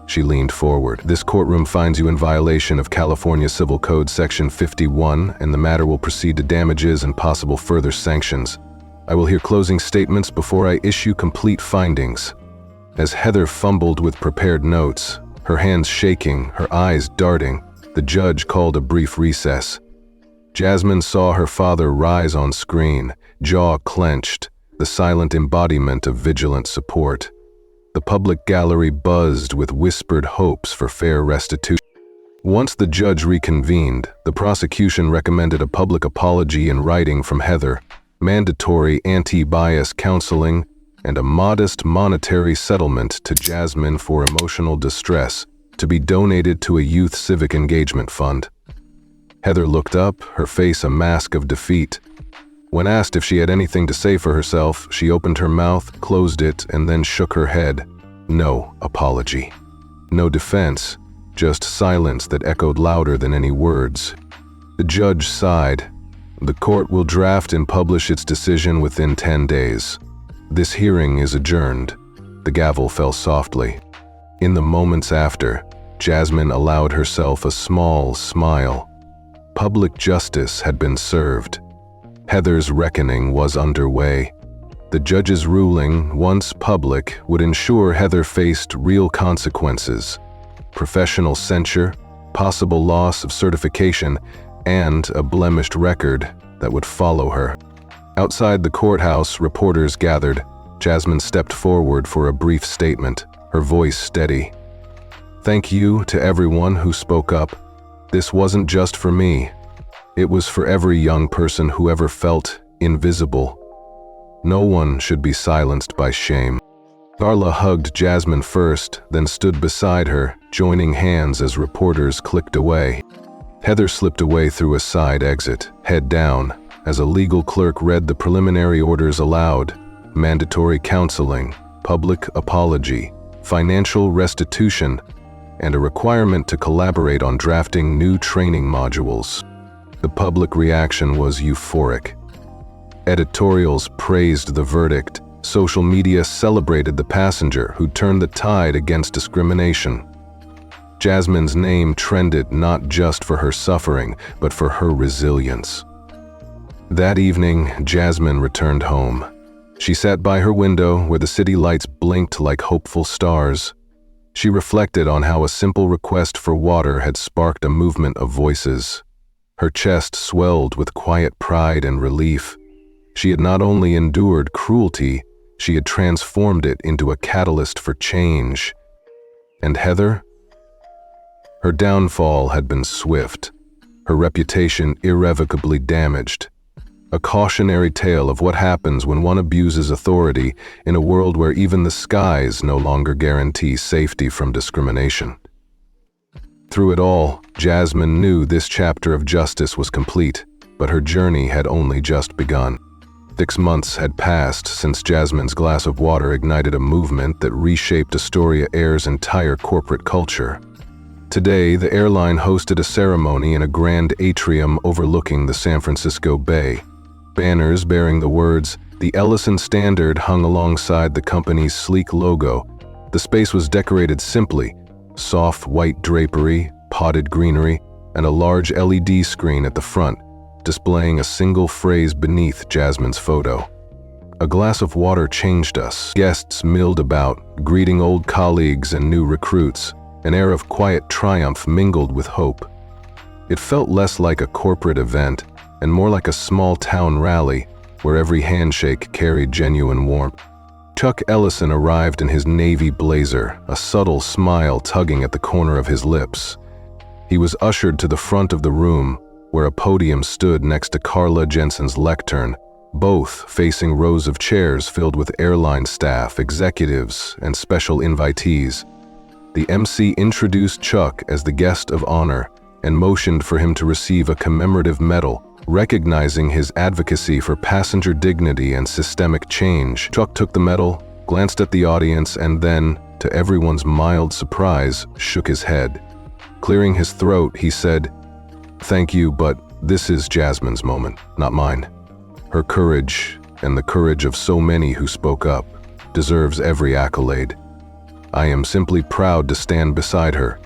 She leaned forward. This courtroom finds you in violation of California Civil Code Section 51, and the matter will proceed to damages and possible further sanctions. I will hear closing statements before I issue complete findings. As Heather fumbled with prepared notes, her hands shaking, her eyes darting, the judge called a brief recess. Jasmine saw her father rise on screen, jaw clenched, the silent embodiment of vigilant support. The public gallery buzzed with whispered hopes for fair restitution. Once the judge reconvened, the prosecution recommended a public apology in writing from Heather, mandatory anti-bias counseling, and a modest monetary settlement to Jasmine for emotional distress to be donated to a youth civic engagement fund. Heather looked up, her face a mask of defeat. When asked if she had anything to say for herself, she opened her mouth, closed it, and then shook her head. No apology. No defense, just silence that echoed louder than any words. The judge sighed. The court will draft and publish its decision within 10 days. This hearing is adjourned. The gavel fell softly. In the moments after, Jasmine allowed herself a small smile. Public justice had been served. Heather's reckoning was underway. The judge's ruling, once public, would ensure Heather faced real consequences: professional censure, possible loss of certification, and a blemished record that would follow her. Outside the courthouse, reporters gathered. Jasmine stepped forward for a brief statement, her voice steady. Thank you to everyone who spoke up. This wasn't just for me. It was for every young person who ever felt invisible. No one should be silenced by shame. Carla hugged Jasmine first, then stood beside her, joining hands as reporters clicked away. Heather slipped away through a side exit, head down, as a legal clerk read the preliminary orders aloud: mandatory counseling, public apology, financial restitution, and a requirement to collaborate on drafting new training modules. The public reaction was euphoric. Editorials praised the verdict. Social media celebrated the passenger who turned the tide against discrimination. Jasmine's name trended not just for her suffering, but for her resilience. That evening, Jasmine returned home. She sat by her window where the city lights blinked like hopeful stars. She reflected on how a simple request for water had sparked a movement of voices. Her chest swelled with quiet pride and relief. She had not only endured cruelty, she had transformed it into a catalyst for change. And Heather? Her downfall had been swift, her reputation irrevocably damaged. A cautionary tale of what happens when one abuses authority in a world where even the skies no longer guarantee safety from discrimination. Through it all, Jasmine knew this chapter of justice was complete, but her journey had only just begun. 6 months had passed since Jasmine's glass of water ignited a movement that reshaped Astoria Air's entire corporate culture. Today, the airline hosted a ceremony in a grand atrium overlooking the San Francisco Bay. Banners bearing the words, "The Ellison Standard," hung alongside the company's sleek logo. The space was decorated simply: soft white drapery, potted greenery, and a large LED screen at the front, displaying a single phrase beneath Jasmine's photo. A glass of water changed us. Guests milled about, greeting old colleagues and new recruits. An air of quiet triumph mingled with hope. It felt less like a corporate event and more like a small town rally where every handshake carried genuine warmth. Chuck Ellison arrived in his navy blazer, a subtle smile tugging at the corner of his lips. He was ushered to the front of the room, where a podium stood next to Carla Jensen's lectern, both facing rows of chairs filled with airline staff, executives, and special invitees. The MC introduced Chuck as the guest of honor and motioned for him to receive a commemorative medal, recognizing his advocacy for passenger dignity and systemic change. Chuck took the medal, glanced at the audience, and then, to everyone's mild surprise, shook his head. Clearing his throat, he said, "Thank you, but this is Jasmine's moment, not mine. Her courage, and the courage of so many who spoke up, deserves every accolade. I am simply proud to stand beside her."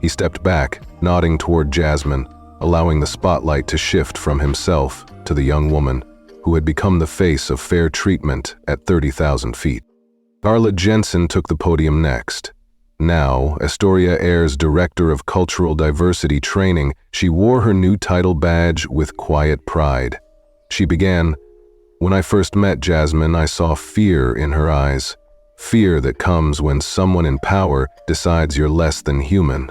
He stepped back, nodding toward Jasmine, allowing the spotlight to shift from himself to the young woman who had become the face of fair treatment at 30,000 feet. Carla Jensen took the podium next. Now, Astoria Air's Director of Cultural Diversity Training, she wore her new title badge with quiet pride. She began, "When I first met Jasmine, I saw fear in her eyes. Fear that comes when someone in power decides you're less than human.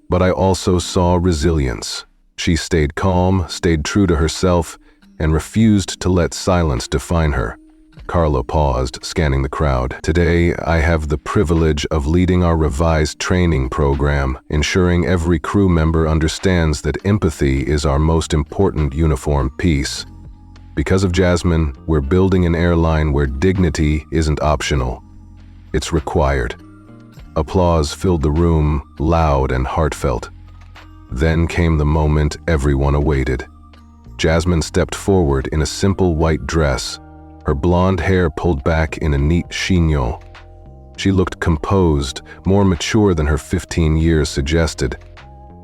But I also saw resilience. She stayed calm, stayed true to herself, and refused to let silence define her." Carla paused, scanning the crowd. "Today, I have the privilege of leading our revised training program, ensuring every crew member understands that empathy is our most important uniform piece. Because of Jasmine, we're building an airline where dignity isn't optional. It's required." Applause filled the room, loud and heartfelt. Then came the moment everyone awaited. Jasmine stepped forward in a simple white dress, her blonde hair pulled back in a neat chignon. She looked composed, more mature than her 15 years suggested.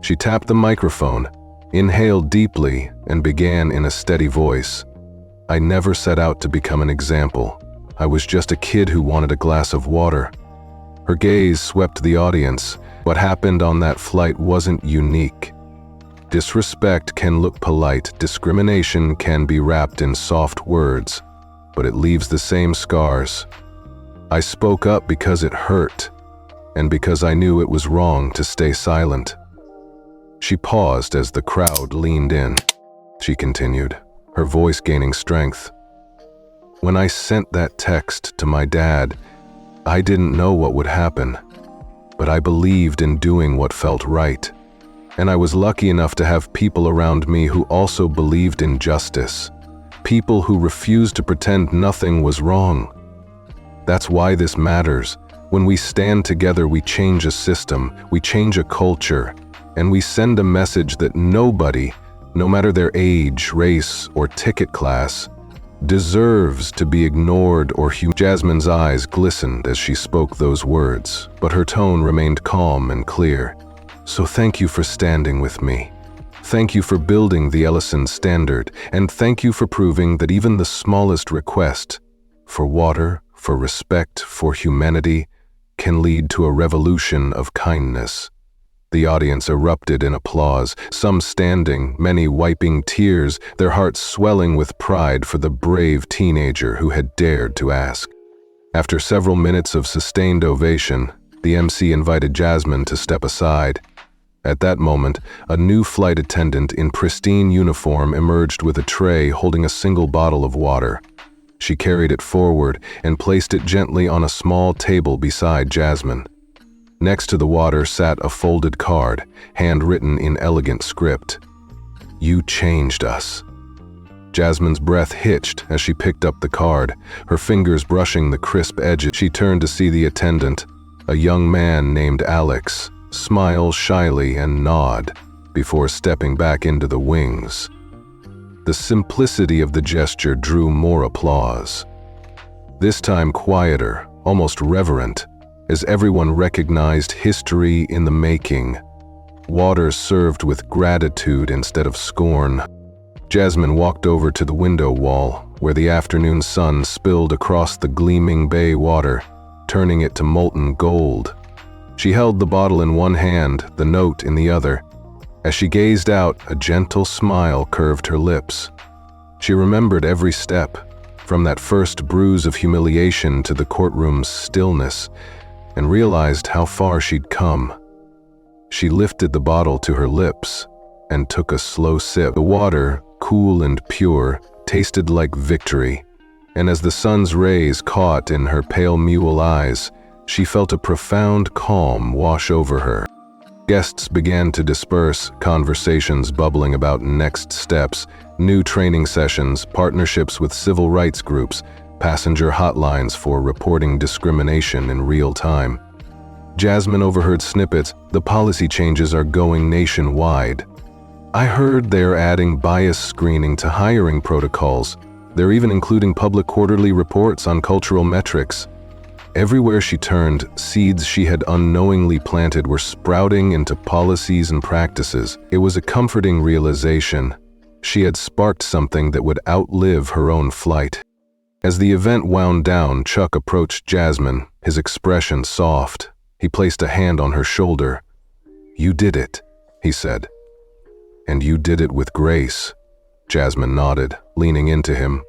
She tapped the microphone, inhaled deeply, and began in a steady voice. "I never set out to become an example. I was just a kid who wanted a glass of water." Her gaze swept the audience. What happened on that flight wasn't unique. Disrespect can look polite, discrimination can be wrapped in soft words, but it leaves the same scars. I spoke up because it hurt, and because I knew it was wrong to stay silent. She paused as the crowd leaned in. She continued, her voice gaining strength. "When I sent that text to my dad, I didn't know what would happen, but I believed in doing what felt right. And I was lucky enough to have people around me who also believed in justice. People who refused to pretend nothing was wrong. That's why this matters. When we stand together, we change a system, we change a culture, and we send a message that nobody, no matter their age, race, or ticket class, deserves to be ignored or Jasmine's eyes glistened as she spoke those words, but her tone remained calm and clear. "So thank you for standing with me. Thank you for building the Ellison standard, and thank you for proving that even the smallest request for water, for respect, for humanity, can lead to a revolution of kindness." The audience erupted in applause, some standing, many wiping tears, their hearts swelling with pride for the brave teenager who had dared to ask. After several minutes of sustained ovation, the MC invited Jasmine to step aside. At that moment, a new flight attendant in pristine uniform emerged with a tray holding a single bottle of water. She carried it forward and placed it gently on a small table beside Jasmine. Next to the water sat a folded card, handwritten in elegant script. "You changed us." Jasmine's breath hitched as she picked up the card, her fingers brushing the crisp edges. She turned to see the attendant, a young man named Alex, smile shyly and nod before stepping back into the wings. The simplicity of the gesture drew more applause. This time quieter, almost reverent, as everyone recognized history in the making. Water served with gratitude instead of scorn. Jasmine walked over to the window wall, where the afternoon sun spilled across the gleaming bay water, turning it to molten gold. She held the bottle in one hand, the note in the other. As she gazed out, a gentle smile curved her lips. She remembered every step, from that first bruise of humiliation to the courtroom's stillness, and realized how far she'd come. She lifted the bottle to her lips and took a slow sip. The water, cool and pure, tasted like victory, and as the sun's rays caught in her pale mule eyes, she felt a profound calm wash over her. Guests began to disperse, conversations bubbling about next steps, new training sessions, partnerships with civil rights groups, passenger hotlines for reporting discrimination in real time. Jasmine overheard snippets. The policy changes are going nationwide. I heard they're adding bias screening to hiring protocols. They're even including public quarterly reports on cultural metrics. Everywhere she turned, seeds she had unknowingly planted were sprouting into policies and practices. It was a comforting realization. She had sparked something that would outlive her own flight. As the event wound down, Chuck approached Jasmine, his expression soft. He placed a hand on her shoulder. "You did it," he said. "And you did it with grace." Jasmine nodded, leaning into him.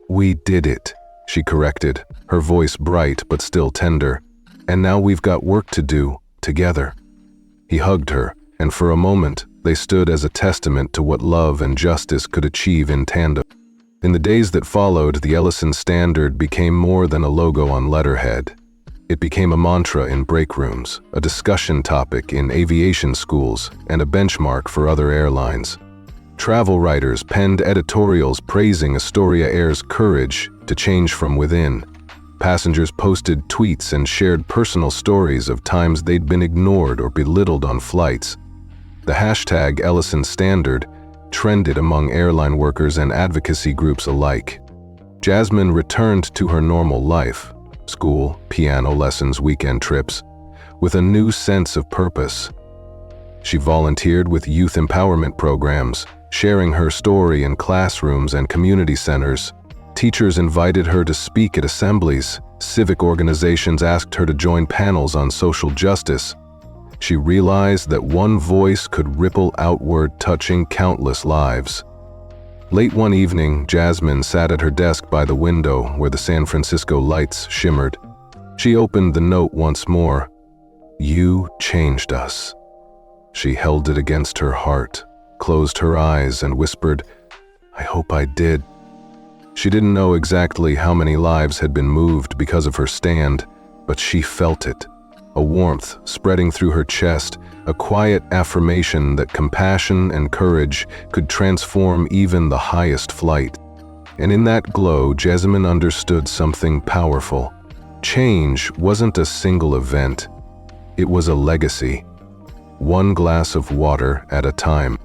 "We did it," she corrected, her voice bright but still tender. "And now we've got work to do, together." He hugged her, and for a moment, they stood as a testament to what love and justice could achieve in tandem. In the days that followed, the Ellison standard became more than a logo on letterhead. It became a mantra in break rooms, a discussion topic in aviation schools, and a benchmark for other airlines. Travel writers penned editorials praising Astoria Air's courage to change from within. Passengers posted tweets and shared personal stories of times they'd been ignored or belittled on flights. The hashtag Ellison Standard trended among airline workers and advocacy groups alike. Jasmine returned to her normal life, school, piano lessons, weekend trips, with a new sense of purpose. She volunteered with youth empowerment programs, sharing her story in classrooms and community centers. Teachers invited her to speak at assemblies. Civic organizations asked her to join panels on social justice. She realized that one voice could ripple outward, touching countless lives. Late one evening, Jasmine sat at her desk by the window where the San Francisco lights shimmered. She opened the note once more. "You changed us." She held it against her heart, closed her eyes, and whispered, "I hope I did." She didn't know exactly how many lives had been moved because of her stand, but she felt it. A warmth spreading through her chest, a quiet affirmation that compassion and courage could transform even the highest flight. And in that glow, Jasmine understood something powerful. Change wasn't a single event. It was a legacy. One glass of water at a time.